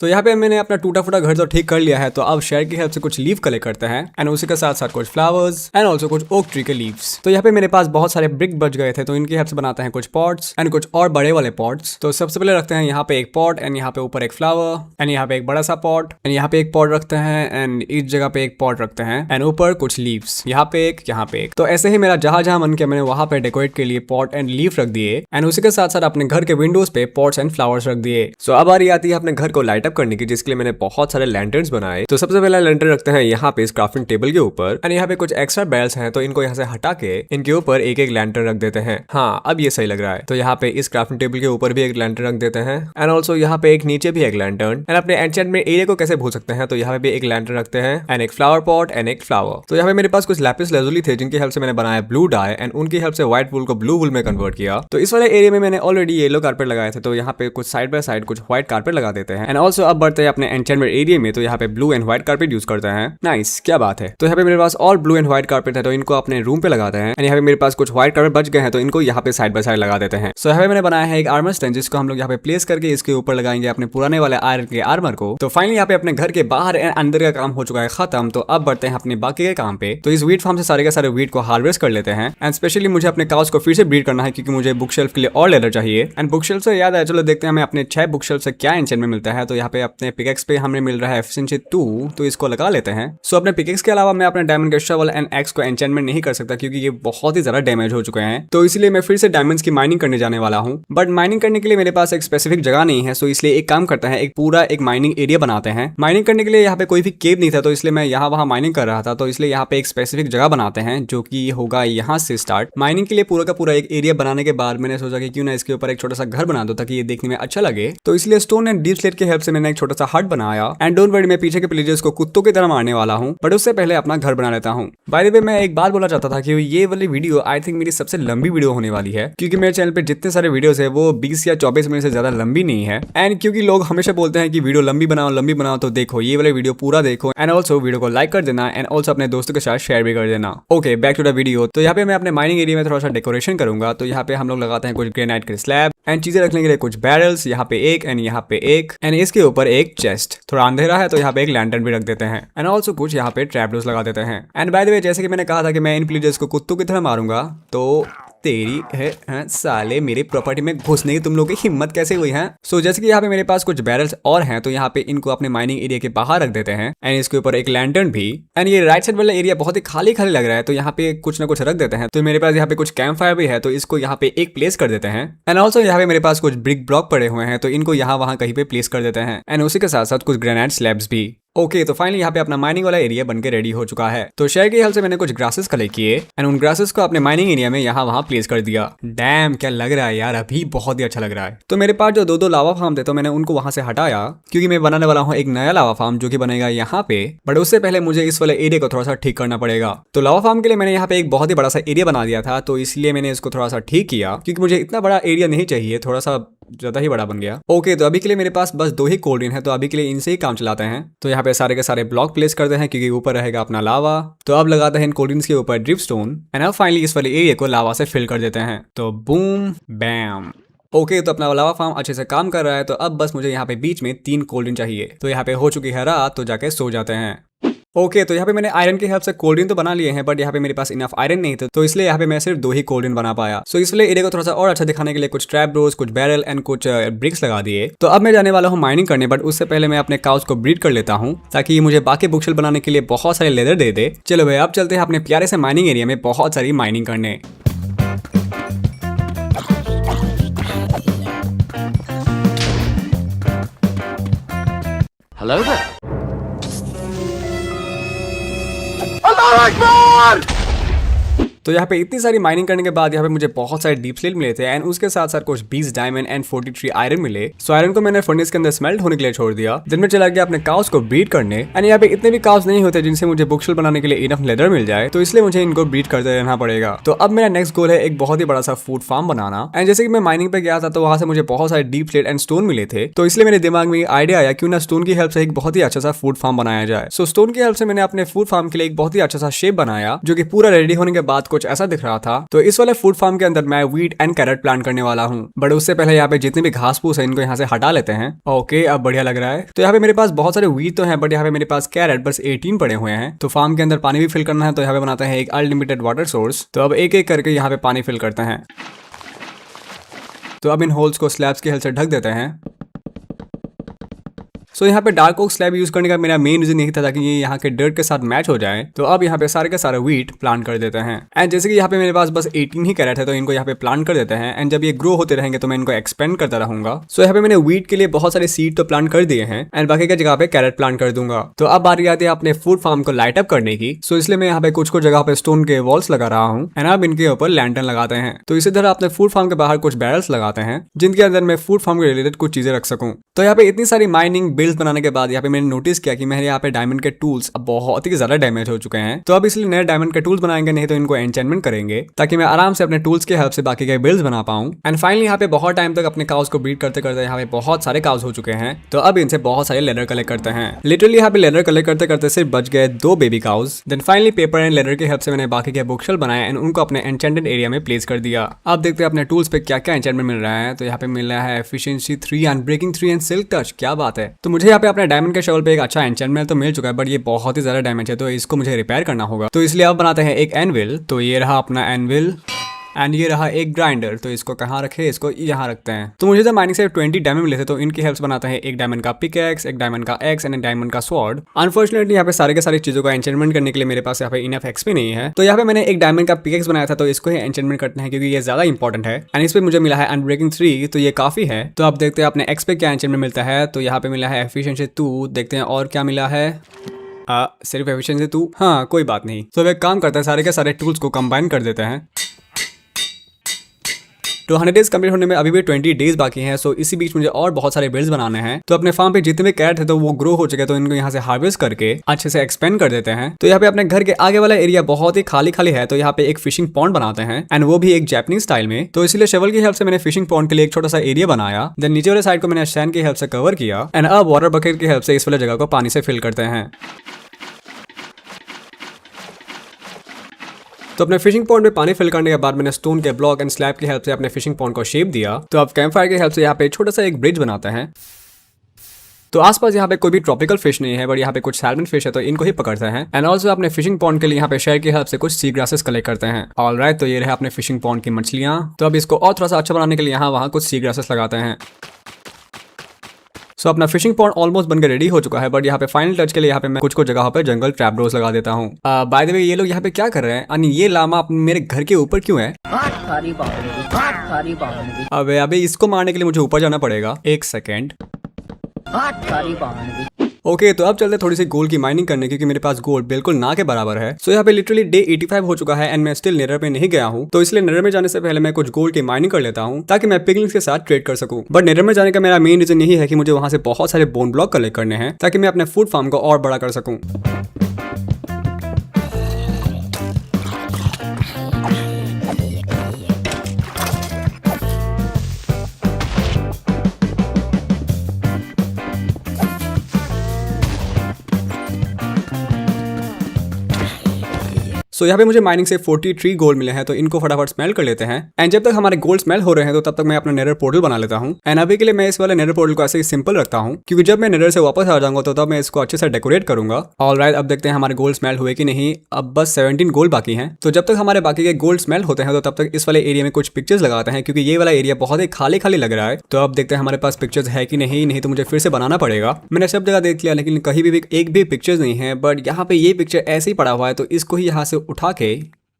तो यहाँ पे मैंने अपना टूटा फूटा घर तो ठीक कर लिया है, तो अब शेयर की हेल्प से कुछ लीफ कलेक्ट करते हैं एंड उसी के साथ साथ कुछ फ्लावर्स एंड ऑल्सो कुछ ओक ट्री के लीव्स। तो यहाँ पे मेरे पास बहुत सारे ब्रिक बच गए थे, तो इनकी हेल्प से बनाते हैं कुछ पॉट्स एंड कुछ और बड़े वाले पॉट्स। तो सबसे पहले रखते हैं यहाँ पे एक पॉट एंड यहाँ पे ऊपर एक फ्लावर एंड यहाँ पे एक बड़ा सा पॉट एंड यहाँ पे एक पॉट रखते हैं एंड इस जगह पे एक पॉट रखते हैं एंड ऊपर कुछ लीव्स, यहाँ पे एक, यहाँ पे एक। तो ऐसे ही मेरा जहां जहां मन किया मैंने वहां पे डेकोरेट के लिए पॉट एंड लीफ रख दिए एंड उसी के साथ साथ अपने घर के विंडोज पे पॉट्स एंड फ्लावर्स रख दिए। सो अब बारी आती है अपने घर को लाइट अप करने की, जिसके लिए मैंने बहुत सारे लैंटर्न्स बनाए। तो सबसे पहला लैंटर्न रखते हैं यहाँ पे इस क्राफ्टिंग टेबल के ऊपर एंड यहाँ पे कुछ एक्स्ट्रा बैरल्स हैं, तो इनको यहाँ से हटा के इनके ऊपर एक एक लैंटर्न रख देते हैं। हाँ, अब ये सही लग रहा है। तो यहाँ पे इस क्राफ्टिंग टेबल के ऊपर भी एक लैंटर्न रख देते हैं एंड ऑल्सो यहाँ पे एक नीचे भी एक लैंटर्न एंड अपने एन्चेंटमेंट एरिया को कैसे भूल सकते हैं, तो यहाँ पे भी एक लैंटर्न रखते हैं एंड एक फ्लावर पॉट एंड एक फ्लावर। तो यहाँ पे मेरे पास कुछ लैपिस lazuli थे जिनकी हेल्प से मैंने बनाया ब्लू डाई एंड उनकी हेल्प से व्हाइट वूल को ब्लू वूल में कन्वर्ट किया। तो इस वाले एरिया में मैंने ऑलरेडी येलो कारपेट लगाए थे, तो यहाँ पे कुछ साइड बाय साइड कुछ व्हाइट कारपेट लगा देते हैं एंड ऑल्सो अब बढ़ते हैं अपने एन्चेंटमेंट एरिया में। तो यहाँ पे blue and white carpet use करते हैं। नाइस, क्या बात है। तो यहाँ पे मेरे पास और ब्लू एंड व्हाइट कारपेट है, तो इनको अपने रूम पे लगाते हैं एंड यहाँ पे मेरे पास कुछ व्हाइट कारपेट बच गए हैं, तो इनको यहाँ पे साइड बाय साइड लगा देते हैं। सो यहाँ पे मैंने बनाया है एक आर्मर स्टैंड, जिसको हम लोग यहाँ पे प्लेस करके इसके ऊपर लगाएंगे अपने पुराने वाले आयरन के आर्मर को। तो फाइनली यहाँ पे अपने घर के बाहर एंड अंदर का काम हो चुका है खत्म। तो अब बढ़ते हैं अपने बाकी के काम पे। तो इस वीट फार्म से सारे के सारे वीट को हार्वेस्ट कर लेते हैं एंड स्पेशली मुझे अपने काउस को फिर से ब्रीड करना है, क्योंकि मुझे बुक शेल्फ के लिए और लेदर चाहिए। एंड बुक शेल्फ से याद है, चलो देखते हैं हमें अपने 6 बुक शेल्फ से क्या एन्चेंट में मिलता है। तो यहाँ पे अपने पिकेक्स पे हमें मिल रहा है एफिशिएंसी 2, तो इसको लगा लेते हैं। सो अपने पिकेक्स के अलावा मैं अपने डायमंड के शवल एंड एक्स को एन्चेंटमेंट नहीं कर सकता, क्योंकि ये बहुत ही ज्यादा डैमेज हो चुके हैं। तो इसलिए मैं फिर से डायमंड्स की माइनिंग करने जाने वाला हूँ, बट माइनिंग करने के लिए मेरे पास एक स्पेसिफिक जगह नहीं है। सो इसलिए एक काम करता है, एक पूरा एक माइनिंग एरिया बनाते हैं। माइनिंग करने के लिए यहाँ पे कोई भी केव नहीं था, तो इसलिए मैं यहाँ वहाँ माइनिंग कर रहा था। तो इसलिए यहाँ पे एक स्पेसिफिक जगह बनाते हैं, जो कि होगा यहाँ से स्टार्ट। माइनिंग के लिए पूरा का पूरा एक एरिया बनाने के बाद मैंने सोचा कि क्यों ना इसके ऊपर एक छोटा सा घर बना दो, ताकि ये देखने में अच्छा लगे। तो इसलिए स्टोन एंड डीप स्लेट की हेल्प से मैंने एक छोटा सा हट बनाया एंड डोंट वरी, मैं पीछे के प्लेजर्स को कुत्तों की तरह मारने वाला हूँ, बट उससे पहले अपना घर बना लेता हूँ। बाय द वे, मैं एक बात बोलना चाहता था कि ये वाली वीडियो आई थिंक मेरी सबसे लंबी वीडियो होने वाली है, क्योंकि मेरे चैनल पे जितने सारे वीडियोस है वो 20 या 24 मिनट से ज्यादा लंबी नहीं है। एंड क्योंकि लोग हमेशा बोलते हैं कि वीडियो लंबी बनाओ, तो देखो ये वाली वीडियो पूरा देखो एंड ऑल्सो वीडियो को लाइक कर देना एंड ऑल्सो अपने दोस्तों के साथ शेयर भी कर देना। Okay, back to the video. तो यहाँ पे मैं अपने माइनिंग एरिया में थोड़ा सा डेकोरेशन करूंगा। तो यहाँ पे हम लोग लगाते हैं कुछ ग्रेनाइट के स्लैब एंड चीजें रखने के लिए कुछ बैरल्स, यहाँ पे एक एंड यहाँ पे एक एंड इसके ऊपर एक चेस्ट। थोड़ा अंधेरा है तो यहाँ पे एक लैंटर्न भी रख देते हैं एंड ऑल्सो कुछ यहाँ पे ट्रैपडोर्स लगा देते हैं। एंड बाय द वे, जैसे कि मैंने कहा था कि मैं इन प्लेजर्स को कुत्तों की तरह मारूंगा, तो तेरी है साले, मेरी प्रॉपर्टी में घुसने की तुम लोगों की हिम्मत कैसे हुई है। सो जैसे कि यहाँ पे मेरे पास कुछ बैरल्स और हैं, तो यहाँ पे इनको अपने माइनिंग एरिया के बाहर रख देते हैं एंड इसके ऊपर एक लैंटर्न भी। एंड ये राइट साइड वाला एरिया बहुत ही खाली खाली लग रहा है, तो यहाँ पे कुछ ना कुछ रख देते हैं। तो मेरे पास यहाँ पे कुछ कैंप फायर भी है, तो इसको यहाँ पे एक प्लेस कर देते हैं एंड ऑल्सो यहाँ पे मेरे पास कुछ ब्रिक ब्लॉक पड़े हुए हैं, तो इनको यहाँ वहाँ कहीं पे प्लेस कर देते हैं एंड उसी के साथ साथ कुछ ग्रेनाइट स्लैब्स भी। ओके, तो फाइनली यहाँ पे अपना माइनिंग वाला एरिया बनके रेडी हो चुका है। तो शेयर की हेल्प से मैंने कुछ ग्रासेस कलेक्ट किए एंड उन ग्रासेस को अपने माइनिंग एरिया में यहाँ वहाँ प्लेस कर दिया। डैम, क्या लग रहा है यार, अभी बहुत ही अच्छा लग रहा है। तो मेरे पास जो दो लावा फार्म थे, तो मैंने उनको वहां से हटाया, क्योंकि मैं बनाने वाला हूँ एक नया लावा फार्म जो कि बनेगा यहाँ पे। बट उससे पहले मुझे इस वाले एरिया को थोड़ा सा ठीक करना पड़ेगा। तो लावा फार्म के लिए मैंने यहाँ पे एक बहुत ही बड़ा सा एरिया बना दिया था, तो इसलिए मैंने इसको थोड़ा सा ठीक किया, क्योंकि मुझे इतना बड़ा एरिया नहीं चाहिए, थोड़ा सा ज्यादा ही बड़ा बन गया। ओके, तो अभी के लिए मेरे पास बस 2 ही कोल्ड ड्रिंक है, तो अभी के लिए इनसे ही काम चलाते हैं। तो यहाँ पे सारे के सारे ब्लॉक प्लेस करते हैं, क्योंकि ऊपर रहेगा अपना लावा। तो अब लगाते हैं इन कोल्ड ड्रिंक्स के ऊपर ड्रिप स्टोन एंड अब फाइनली इस वाले एरिया को लावा से फिल कर देते हैं। तो बूम बैम। ओके, तो अपना लावा फार्म अच्छे से काम कर रहा है। तो अब बस मुझे यहाँ पे बीच में 3 कोल्ड ड्रिंक चाहिए। तो यहाँ पे हो चुकी है रात, तो जाके सो जाते हैं। ओके, तो यहाँ पे मैंने आयरन की हेल्प से कोल्ड ड्रिंक तो बना लिए हैं, बट यहाँ पे मेरे पास इनफ आयरन नहीं था, तो इसलिए यहाँ पे मैं सिर्फ 2 ही कोल्ड ड्रिंक बना पाया। सो इसलिए एरिया को थोड़ा सा और अच्छा दिखाने के लिए कुछ ट्रैप डोर्स, कुछ बैरल एंड कुछ ब्रिक्स लगा दिए। तो अब मैं जाने वाला हूँ माइनिंग करने, बट उससे पहले मैं अपने काउस को ब्रीड कर लेता हूँ, ताकि ये मुझे बाकी बुकशेल बनाने के लिए बहुत सारे लेदर दे दे। चलो भाई, अब चलते हैं अपने प्यारे से माइनिंग एरिया में बहुत सारी माइनिंग करने। Hello there. तो यहाँ पे इतनी सारी माइनिंग करने के बाद यहाँ पे मुझे बहुत सारे डीप स्लेट मिले थे एंड उसके साथ साथ कुछ 20 डायमंड एंड 43 आयरन मिले। सो आयरन को मैंने फर्नेस के अंदर स्मेल्ट होने के लिए छोड़ दिया। दिन में चला गया अपने काउस को ब्रीड करने एंड यहाँ पे इतने भी काउस नहीं होते जिनसे मुझे बुकशेल बनाने के लिए इनफ लेदर मिल जाए, तो इसलिए मुझे इनको ब्रीड करते रहना पड़ेगा। तो अब मेरा नेक्स्ट गोल है एक बहुत ही बड़ा सा फूड फार्म बनाना। एंड जैसे कि मैं माइनिंग पे गया था, तो वहां से मुझे बहुत सारे डीप स्लेट एंड स्टोन मिले थे, तो इसलिए मेरे दिमाग में आइडिया आया क्यों ना स्टोन की हेल्प से एक बहुत ही अच्छा सा फूड फार्म बनाया जाए। सो स्टोन की हेल्प से मैंने अपने फूड फार्म के लिए एक बहुत ही अच्छा सा शेप बनाया, जो कि पूरा रेडी होने के बाद कुछ ऐसा दिख रहा था। तो इस वाले फूड फार्म के अंदर मैं वीट एंड कैरेट प्लांट करने वाला हूँ, बट उससे पहले यहाँ पे जितने भी घास फूस है इनको यहाँ से हटा लेते हैं। ओके, अब बढ़िया लग रहा है। तो यहाँ पे मेरे पास बहुत सारे वीट तो हैं, बट यहाँ पे मेरे पास कैरेट बस 18 पड़े हुए हैं। तो फार्म के अंदर पानी भी फिल करना है, तो यहाँ पे बनाते हैं एक अनलिमिटेड वाटर सोर्स। तो अब एक एक करके यहाँ पे पानी फिल करते हैं। तो अब इन होल्स को स्लैब्स की हेल्प से ढक देते हैं। सो यहाँ पे डार्क ओक स्लैब यूज करने का मेरा मेन रीजन यही था ताकि ये यहाँ के डर्ट के साथ मैच हो जाए। तो अब यहाँ पे सारे के सारे वीट प्लांट कर देते हैं। एंड जैसे कि यहाँ पे मेरे पास बस 18 ही कैरेट है, तो इनको यहाँ पे प्लांट कर देते हैं। एंड जब ये ग्रो होते रहेंगे तो मैं इनको एक्सपेंड करता रहूंगा। सो यहाँ पे मैंने वीट के लिए बहुत सारे सीड तो प्लांट कर दिए हैं, एंड बाकी की जगह पे कैरेट प्लांट कर दूंगा। तो अब बारी आती है अपने फूड फार्म को लाइट अप करने की। सो इसलिए मैं यहाँ पे कुछ जगह पे स्टोन के वॉल्स लगा रहा हूँ, एंड अब इनके ऊपर लैंटर्न लगाते हैं। तो इसी तरह अपने फूड फार्म के बाहर कुछ बैरल्स लगाते हैं, जिनके अंदर मैं फूड फार्म के रिलेटेड कुछ चीजें रख सकूं। तो यहाँ पे इतनी सारी माइनिंग बिल्ड्स बनाने के बाद यहाँ पे मैंने नोटिस किया कि मेरे यहाँ पे डायमंड के टूल्स अब बहुत ही ज्यादा डैमेज हो चुके हैं। तो अब इसलिए नए डायमंड के टूल्स बनाएंगे, नहीं तो इनको एन्चेंटमेंट करेंगे ताकि मैं आराम से अपने टूल्स की हेल्प से बाकी के बिल्ड्स बना पाऊं। एंड फाइनली यहाँ पे बहुत टाइम तक अपने काउस को ब्रीड करते करते यहाँ पे बहुत सारे काउस हो चुके हैं। तो अब इनसे बहुत सारे लेदर कलेक्ट करते हैं। लिटरली यहाँ पे लेदर कलेक्ट करते करते सिर्फ बच गए 2 baby cows. Then finally paper and leather की हेल्प से मैंने बाकी के बुकशेल्फ बनाए एंड उनको अपने एन्चेंटेड एरिया में प्लेस कर दिया। अब देखते हैं अपने टूल्स पे क्या क्या एन्चेंटमेंट मिल रहा है। तो यहाँ पे मिल रहा है efficiency 3 and breaking 3 and silk touch. क्या बात है। तो मुझे यहाँ पे अपने डायमंड के शॉल पे एक अच्छा एन्चेंटमेंट तो मिल चुका है, बट ये बहुत ही ज्यादा डैमेज है, तो इसको मुझे रिपेयर करना होगा। तो इसलिए अब बनाते हैं एक एनविल। तो ये रहा अपना एनविल, एंड ये रहा एक ग्राइंडर। तो इसको कहाँ रखे, इसको यहाँ रखते हैं। तो मुझे जब माइनिंग से 20 डायमंड मिले थे, तो इनकी हेल्प बनाते हैं एक डायमंड का पिकैक्स, एक डायमंड का एक्स एंड एक डायमंड का स्वॉर्ड। अनफॉर्चुनेटली यहाँ पे सारे के सारी चीजों का एन्चेंटमेंट करने के लिए मेरे पास यहाँ पे इनफ एक्सपी नहीं है। तो यहाँ पे मैंने एक डायमंड का पिकैक्स बनाया था, तो इसको ही एन्चेंटमेंट करते हैं क्योंकि ये ज्यादा इंपॉर्टेंट है। एंड इस पे मुझे मिला है अनब्रेकिंग 3, तो ये काफी है। तो अब देखते हैं अपने एक्स पे क्या एन्चेंटमेंट मिलता है। तो यहाँ पे मिला है एफिशिएंसी 2। देखते हैं और क्या मिला है। सिर्फ एफिशिएंसी 2। हाँ, कोई बात नहीं। तो अब एक काम करते हैं, सारे के सारे टूल्स को कंबाइन कर देते हैं। तो 100 डेज कंप्लीट होने में अभी भी 20 डेज बाकी हैं। सो इसी बीच मुझे और बहुत सारे बिल्ड्स बनाने हैं। तो अपने फार्म पे जितने भी कैरेट है तो वो ग्रो हो चुके हैं, तो इनको यहाँ से हार्वेस्ट करके अच्छे से एक्सपेंड कर देते हैं। तो यहाँ पे अपने घर के आगे वाला एरिया बहुत ही खाली खाली है, तो यहाँ पे एक फिशिंग पॉन्ड बनाते हैं, एंड वो भी एक जैपनीज स्टाइल में। तो इसलिए शवल की हेल्प से मैंने फिशिंग पॉन्ड के लिए एक छोटा सा एरिया बनाया। देन नीचे वाले साइड को मैंने सैंड की हेल्प से कवर किया, एंड अब वाटर बकेट की हेल्प से इस वाले जगह को पानी से फिल करते हैं। तो अपने फिशिंग पॉन्ड में पानी फिल करने के बाद मैंने स्टोन के ब्लॉक एंड स्लैब की हेल्प से अपने फिशिंग पॉन्ड को शेप दिया। तो अब कैंप फायर की हेल्प से यहाँ पे छोटा सा एक ब्रिज बनाते हैं। तो आसपास यहाँ पे कोई भी ट्रॉपिकल फिश नहीं है, बट यहाँ पे कुछ सैल्मन फिश है, तो इनको ही पकड़ते हैं। एंड ऑल्सो अपने फिशिंग पॉन्ड के लिए यहाँ पे शेयर की हेल्प से कुछ सी ग्रासेस कलेक्ट करते हैं। ऑलराइट, तो ये रहे अपने फिशिंग पॉन्ड की मछलियाँ। तो अब इसको और थोड़ा सा अच्छा बनाने के लिए यहाँ वहाँ कुछ सी ग्रासेस लगाते हैं। सो अपना फिशिंग पॉन्ड ऑलमोस्ट बनकर रेडी हो चुका है, बट यहाँ पे फाइनल टच के लिए यहाँ पे मैं कुछ जगह पे जंगल ट्रैपडोर्स लगा देता हूँ। बाय द वे, ये लोग यहाँ पे क्या कर रहे हैं? अनि ये लामा मेरे घर के ऊपर क्यों है? अबे इसको मारने के लिए मुझे ऊपर जाना पड़ेगा। एक सेकेंड। ओके, तो अब चलते थोड़ी सी गोल्ड की माइनिंग करने, क्योंकि मेरे पास गोल्ड बिल्कुल ना के बराबर है। सो यहाँ पे लिटरली डे 85 हो चुका है, एंड मैं स्टिल नेदर पे नहीं गया हूँ। तो इसलिए नेदर में जाने से पहले मैं कुछ गोल्ड की माइनिंग कर लेता हूँ, ताकि मैं पिगलिंग्स के साथ ट्रेड कर सकूँ। बट नेदर में जाने का मेरा मेन रीजन यही है कि मुझे वहां से बहुत सारे बोन ब्लॉक कलेक्ट करने हैं, ताकि मैं अपने फूड फार्म को और बड़ा कर सकूँ। सो यहाँ पे मुझे माइनिंग से 43 गोल्ड मिले हैं, तो इनको फटाफट स्मेल कर लेते हैं। एंड जब तक हमारे गोल्ड स्मेल हो रहे हैं, तो तब तक मैं अपना नेदर पोर्टल बना लेता हूँ। एंड अभी के लिए मैं इस वाले नेदर पोर्टल को ऐसे ही सिंपल रखता हूँ, क्योंकि जब मैं नेदर से वापस आ जाऊंगा तो तब मैं इसको अच्छे से डेकोरेट करूंगा। ऑलराइट, अब देखते हैं हमारे गोल्ड स्मेल हुए कि नहीं। अब बस 17 गोल्ड बाकी हैं। तो जब तक हमारे बाकी के गोल्ड स्मेल होते हैं, तो तब तक इस वाले एरिया में कुछ पिक्चर्स लगाते हैं, क्योंकि ये वाला एरिया बहुत ही खाली खाली लग रहा है। तो अब देखते हैं हमारे पास पिक्चर्स है कि नहीं तो मुझे फिर से बनाना पड़ेगा। मैंने सब जगह देख लिया, लेकिन कहीं भी एक भी पिक्चर्स नहीं है। बट यहाँ पे ये पिक्चर ऐसे ही पड़ा हुआ है, तो इसको ही यहाँ से उठा के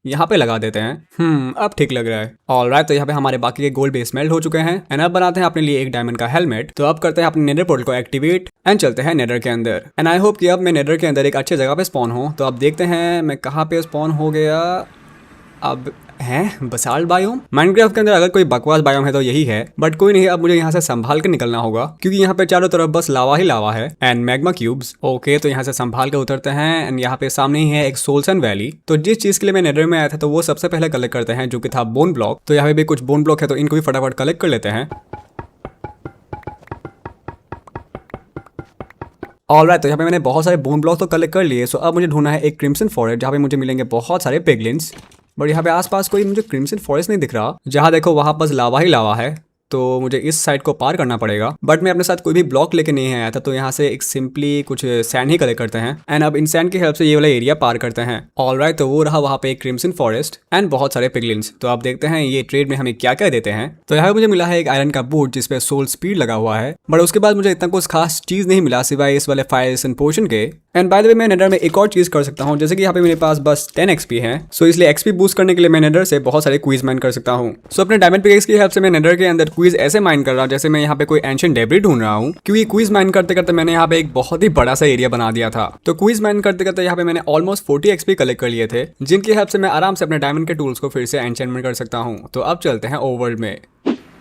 यहाँ पे लगा देते हैं। अब ठीक लग रहा है। ऑलराइट, तो यहाँ पे हमारे बाकी के गोल्ड बेस मेल्ट हो चुके हैं। एंड अब बनाते हैं अपने लिए एक डायमंड का हेलमेट। तो अब करते हैं अपने नेदर पोर्टल को एक्टिवेट एंड चलते हैं नेदर के अंदर। एंड आई होप कि अब मैं नेदर के अंदर एक अच्छे जगह पे स्पॉन हूँ। तो अब देखते हैं मैं कहाँ पे स्पॉन हो गया। अब है बसाल्ट बायोम। माइनक्राफ्ट के अंदर अगर कोई बकवास बायोम है तो यही है, बट कोई नहीं। अब मुझे यहाँ से संभाल के निकलना होगा, क्योंकि यहाँ पे चारों तरफ बस लावा ही लावा है एंड मैग्मा क्यूब्स। ओके, तो यहाँ से संभाल के उतरते हैं। एंड यहाँ पे सामने ही है एक सोल्सन वैली। तो जिस चीज के लिए मैं नेदर में आया था, तो वो सबसे पहले कलेक्ट करते हैं, जो कि था बोन ब्लॉक। तो यहाँ पे भी कुछ बोन ब्लॉक है, तो इनको भी फटाफट कलेक्ट कर लेते हैं। ऑलराइट, तो यहाँ पे मैंने बहुत सारे बोन ब्लॉक तो कलेक्ट कर लिए। सो अब मुझे ढूंढना है एक क्रिम्सन फॉरेस्ट, जहाँ पे मुझे मिलेंगे बहुत सारे पिगलिन्स। बट यहाँ पे आसपास कोई मुझे क्रिम्सन फॉरेस्ट नहीं दिख रहा। जहाँ देखो वहां बस लावा ही लावा है, तो मुझे इस साइड को पार करना पड़ेगा। बट मैं अपने साथ कोई भी ब्लॉक लेके नहीं आया था, तो यहाँ से एक सिंपली कुछ सैंड ही कलेक्ट करते हैं एंड अब इन सैंड की हेल्प से ये वाला एरिया पार करते हैं। ऑलराइट, तो वो रहा वहाँ पे एक क्रिम्सन फॉरेस्ट एंड बहुत सारे पिगलिन्स। तो आप देखते हैं ये ट्रेड में हमें क्या क्या देते हैं। तो यहाँ पे मुझे मिला है एक आयरन का बूट जिसपे सोल स्पीड लगा हुआ है, बट उसके बाद मुझे इतना कुछ खास चीज नहीं मिला सिवाय इस वाले फायर पोशन के। एंड बाय द वे मैं नेदर में एक और चीज कर सकता हूँ, जैसे कि यहाँ पे मेरे पास बस 10 XP है, सो इसलिए XP बूस्ट करने के लिए मैं नेदर से बहुत सारे क्वीज माइन कर सकता हूँ। सो अपने डायमंड पिकेक्स की हेल्प से मैं नेदर के अंदर क्वीज ऐसे माइन कर रहा हूँ जैसे मैं यहाँ पे कोई एंशिएंट डेब्री ढूंढ रहा हूँ, क्योंकि क्वीज माइन करते करते मैंने यहाँ पे एक बहुत ही बड़ा सा एरिया बना दिया था। तो क्वीज माइन करते करते यहाँ पे मैंने ऑलमोस्ट 40 XP कलेक्ट कर लिए थे, जिनकी हेल्प से मैं आराम से अपने डायमंड के टूल्स को फिर से एन्चेंटमेंट कर सकता हूँ। तो अब चलते हैं ओवरवर्ल्ड में।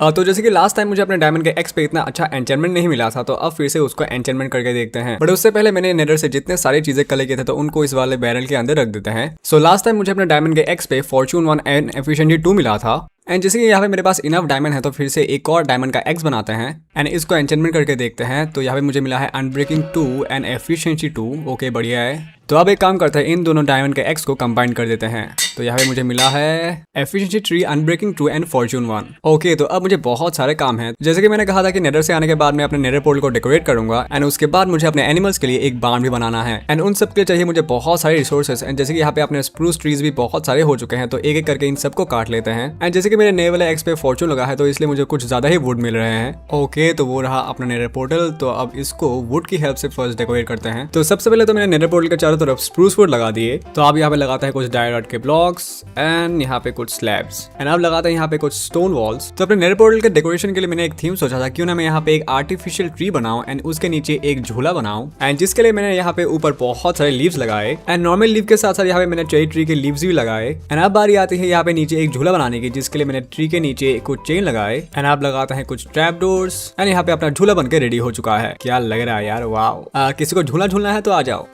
तो जैसे कि लास्ट टाइम मुझे अपने डायमंड के एक्स पे इतना अच्छा एन्चेंटमेंट नहीं मिला था, तो अब फिर से उसको एन्चेंटमेंट करके देखते हैं। बट उससे पहले मैंने नेदर से जितने सारी चीजें कलेक्ट किए थे तो उनको इस वाले बैरल के अंदर रख देते हैं। सो लास्ट टाइम मुझे अपने डायमंड के एक्स पे फॉर्चून 1 एंड एफिशिएंसी 2 मिला था, एंड जैसे कि यहाँ पे मेरे पास इनफ डायमंड है तो फिर से एक और डायमंड का एक्स बनाते हैं एंड इसको एन्चेंटमेंट करके देखते हैं। तो यहाँ पे मुझे मिला है अनब्रेकिंग 2 एंड एफिशिएंसी 2। ओके, बढ़िया है। तो अब एक काम करते हैं, इन दोनों डायमंड के एक्स को कंबाइन कर देते हैं। तो यहाँ पे मुझे मिला है efficiency 3, unbreaking 2 and Fortune 1। Okay, तो अब मुझे बहुत सारे काम हैं। जैसे कि मैंने कहा था कि नेदर से आने के बाद मैं अपने नेदर पोर्टल को डेकोरेट करूंगा एंड उसके बाद मुझे अपने एनिमल्स के लिए एक बार्न भी बनाना है एंड उन सब के लिए चाहिए मुझे बहुत सारे रिसोर्सेज। एंड जैसे कि यहाँ पे अपने स्प्रूस ट्रीज भी बहुत सारे हो चुके हैं, तो एक एक करके इन सबको काट लेते हैं। एंड जैसे कि मेरे नए वाले एक्स पे फॉर्चून लगा है, तो इसलिए मुझे कुछ ज्यादा ही वुड मिल रहे हैं। ओके, तो वो रहा अपना नेदर पोर्टल। तो अब इसको वुड की हेल्प से फर्स्ट डेकोरेट करते हैं। तो सबसे पहले तो मैंने नेदर पोर्टल के चारों तरफ स्प्रूस वुड लगा दिए। तो अब यहाँ पे लगाते हैं कुछ डायराइट के ब्लॉक्स एंड यहाँ पे कुछ स्लैब्स एंड अब लगाते हैं यहाँ पे कुछ स्टोन वॉल्स। तो अपने नेदर पोर्टल के डेकोरेशन के लिए मैंने एक थीम सोचा था, क्यों ना मैं यहाँ पे एक आर्टिफिशियल ट्री बनाऊं एंड उसके नीचे एक झूला बनाऊं, एंड जिसके लिए मैंने यहाँ पे ऊपर बहुत सारे लीव्स लगाए एंड नॉर्मल लीव के साथ साथ यहाँ पे मैंने चेरी ट्री के लीव्स भी लगाए। एंड अब बारी आती है यहाँ पे नीचे एक झूला बनाने की, जिसके लिए मैंने ट्री के नीचे कुछ चेन लगाए एंड अब लगाते हैं कुछ ट्रैप डोर्स एंड यहाँ पे अपना झूला बन के रेडी हो चुका है। क्या लग रहा है यार, वाह। किसी को झूला झूलना है तो आ जाओ।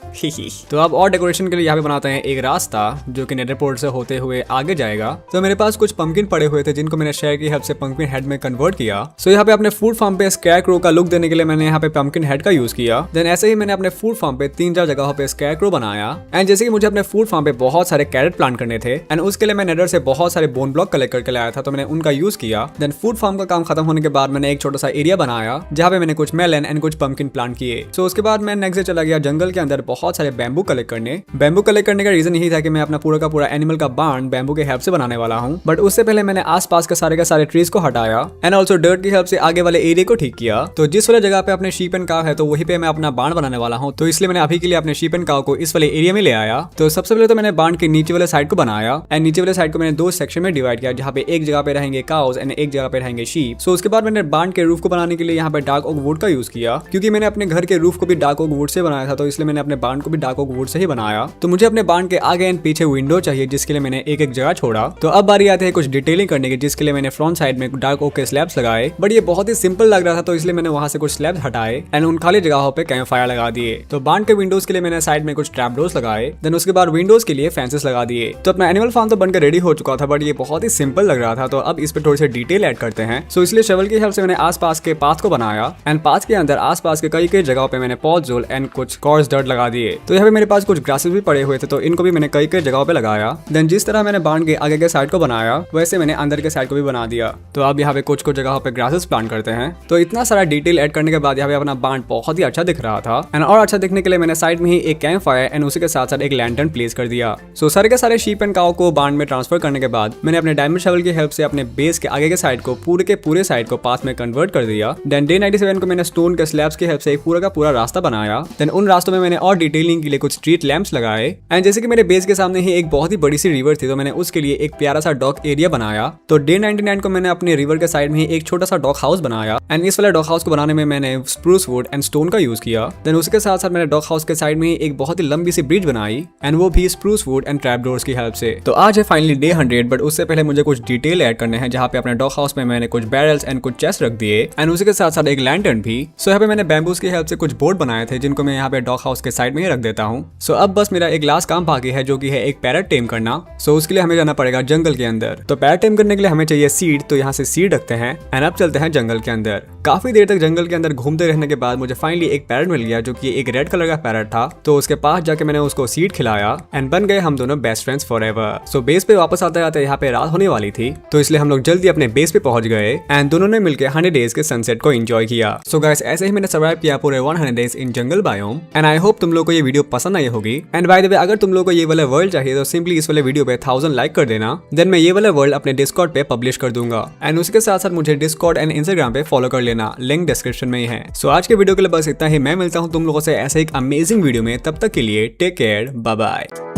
तो अब और डेकोरेशन के लिए यहाँ पे बनाते हैं एक रास्ता जो कि नेदर पोर्टल से होते हुए आगे जाएगा। तो मेरे पास कुछ पंपकिन पड़े हुए थे जिनको मैंने शेयर की हेल्प से पंपकिन हेड में कन्वर्ट किया। सो यहाँ पे अपने फूड फार्म पे स्कैरक्रो का लुक देने के लिए मैंने यहाँ पे पंपकिन हेड का यूज किया। देन ऐसे ही मैंने अपने फूड फार्म पे 3-4 जगहों पे स्कैरक्रो बनाया एंड जैसे कि मुझे अपने फूड फार्म पे बहुत सारे कैरेट प्लांट करने थे एंड उसके लिए मैं नेदर से बहुत सारे बोन ब्लॉक कलेक्ट करके लाया था, तो मैंने उनका यूज किया। देन फूड फार्म का काम खत्म होने के बाद मैंने एक छोटा सा एरिया बनाया जहाँ पे मैंने कुछ मेलन एंड कुछ पंपकिन प्लांट किए। सो उसके बाद मैं नेक्स्ट डे चला गया जंगल के अंदर बहुत सारे बैम्बू कलेक्ट करने। बैम्बू कलेक्ट करने का रीजन यही था कि मैं अपना पूरा का पूरा एनिमल का बार्न बैम्बू के हेल्प से बनाने वाला हूँ। बट उससे पहले मैंने आसपास के सारे ट्रीज को हटाया एंड ऑल्सो डर्ट की हेल्प से आगे वाले एरिया को ठीक किया। तो जिस वाले जगह पे अपने शीप एंड काव है तो वहीं पे मैं अपना बार्न बनाने वाला हूँ, तो इसलिए मैंने अभी के लिए अपने शीप एंड काव को इस वाले एरिया में ले आया। तो सबसे पहले तो मैंने बार्न के नीचे वाले साइड को बनाया एंड नीचे वाले साइड को मैंने 2 सेक्शन में डिवाइड किया, जहाँ पे एक जगह पे रहेंगे काउस एंड एक जगह पे रहेंगे शीप। सो उसके बाद मैंने बार्न के रूफ को बनाने के लिए यहाँ पे डार्क ओक वुड का यूज किया, क्योंकि मैंने अपने घर के रूफ को भी डार्क ओक वुड से बनाया था, तो इसलिए मैंने अपने बार्न को भी डार्क ओक वुड से ही बनाया। तो मुझे अपने बार्न के आगे एंड पीछे विंडो चाहिए, जिसके लिए मैंने एक एक जगह छोड़ा। तो अब बारी आती है कुछ डिटेलिंग करने की, जिसके लिए मैंने फ्रंट साइड में डार्क ओक के स्लैब्स लगाए। बट ये बहुत ही सिंपल लग रहा था, तो इसलिए मैंने वहां से कुछ स्लैब्स हटाए एंड उन खाली जगहों पे कैंप फायर लगा दिए। तो बार्न के विंडोज के लिए मैंने साइड में कुछ ट्रैप डोर्स लगाए। देन उसके बाद विंडोज के लिए फेंसेस लगा दिए। तो अपना एनिमल फार्म तो बनकर रेडी हो चुका था, बट ये बहुत ही सिंपल लग रहा था, तो अब इस पे थोड़ी सी डिटेल ऐड करते हैं। सो इसलिए शवल की हेल्प से मैंने आसपास के पाथ को बनाया एंड पाथ के अंदर आसपास के कई जगहों पे मैंने पॉटजोल एंड कुछ कॉर्स डर्ट लगा दिए। तो यहाँ पे मेरे पास कुछ ग्रासेस भी पड़े हुए थे, तो इनको भी मैंने कई जगहों पे लगाया। देन जिस तरह मैंने बार्न के आगे के साइड को बनाया, वैसे मैंने अंदर के साइड को भी बना दिया। तो अब यहाँ पे कुछ जगहों पे ग्रासेस प्लांट करते हैं। तो इतना सारा डिटेल ऐड करने के बाद यहाँ पे अपना बार्न बहुत ही अच्छा दिख रहा था एंड और अच्छा दिखने के लिए मैंने साइड में ही एक कैंप फायर एंड उसी के साथ साथ एक लैंटर्न प्लेस कर दिया। सो सारे के सारे शीप एंड काउ को बार्न में ट्रांसफर करने के बाद मैंने अपने डायमंड शवल की हेल्प से अपने बेस के आगे के साइड को पूरे के पूरे साइड को पाथ में कन्वर्ट कर दिया। देन डे 97 को मैंने स्टोन के स्लैब्स की हेल्प से एक पूरा का पूरा रास्ता बनाया। देन उन रास्तों में मैंने और डिटेलिंग के लिए कुछ स्ट्रीट लैंप्स लगाए एंड जैसे कि मेरे बेस के सामने ही एक बहुत ही बड़ी सी रिवर थी, तो मैंने उसके लिए एक प्यारा सा डॉक एरिया बनाया। तो डे 99 को मैंने अपने रिवर के साइड में ही एक छोटा सा डॉक हाउस बनाया एंड इस वाले डॉक हाउस को बनाने में मैंने स्प्रूस वुड एंड स्टोन का यूज किया। देन उसके साथ साथ मैंने डॉक हाउस के साइड में ही एक बहुत ही लंबी सी ब्रिज बनाई एंड वो भी spruce would and trap doors की हेल्प से। तो आज है फाइनली डे 100, बट उससे पहले मुझे कुछ डिटेल ऐड करने हैं, जहाँ पे अपने डॉक हाउस में मैंने कुछ बैरल्स एंड कुछ चेस्ट रख दिए एंड उसी के साथ साथ एक लैंटर्न भी। सो यहाँ पे मैंने बैम्बूज की हेल्प से कुछ बोर्ड बनाए थे, जिनको मैं यहाँ पे डॉक हाउस के साइड में ही रख देता हूँ। सो अब बस मेरा एक लास्ट काम बाकी है जो कि है एक पैरट टेम करना। सो उसके लिए हमें जाना पड़ेगा जंगल के अंदर। तो पैरट टेम करने के लिए हमें चाहिए सीड, तो यहाँ से सीड रखते हैं एंड अब चलते हैं जंगल के अंदर। काफी देर तक जंगल के अंदर घूमते रहने के बाद मुझे फाइनली एक पैरट मिल गया जो कि एक रेड कलर का पैरट था। तो उसके पास जाके मैंने उसको सीड खिलाया एंड बन गए हम दोनों best friends forever. So base पे वापस आते आते यहाँ पे रात होने वाली थी, तो इसलिए हम लोग जल्दी अपने बेस पे पहुंच गए एंड दोनों ने मिलकर 100 डेज के सनसेट को एंजॉय किया। सो गाइस ऐसे ही मैंने सर्वाइव किया पूरे 100 days in jungle biome and I hope तुम लोग को ये वीडियो पसंद आई होगी। एंड बाय द वे अगर तुम लोग को ये वाला वर्ल्ड चाहिए तो सिंपली इस वाले वीडियो पे 1000 लाइक कर देना, देन मैं ये वाला वर्ल्ड अपने डिस्कॉर्ड पे पब्लिश कर दूंगा एंड उसके साथ साथ मुझे डिस्कॉर्ड एंड इंस्टाग्राम पे फॉलो कर लेना, लिंक डिस्क्रिप्शन में ही है। सो आज के वीडियो के लिए बस इतना ही। मैं मिलता हूँ तुम लोगों से ऐसे एक अमेजिंग वीडियो में, तब तक के लिए टेक केयर, बाय बाय।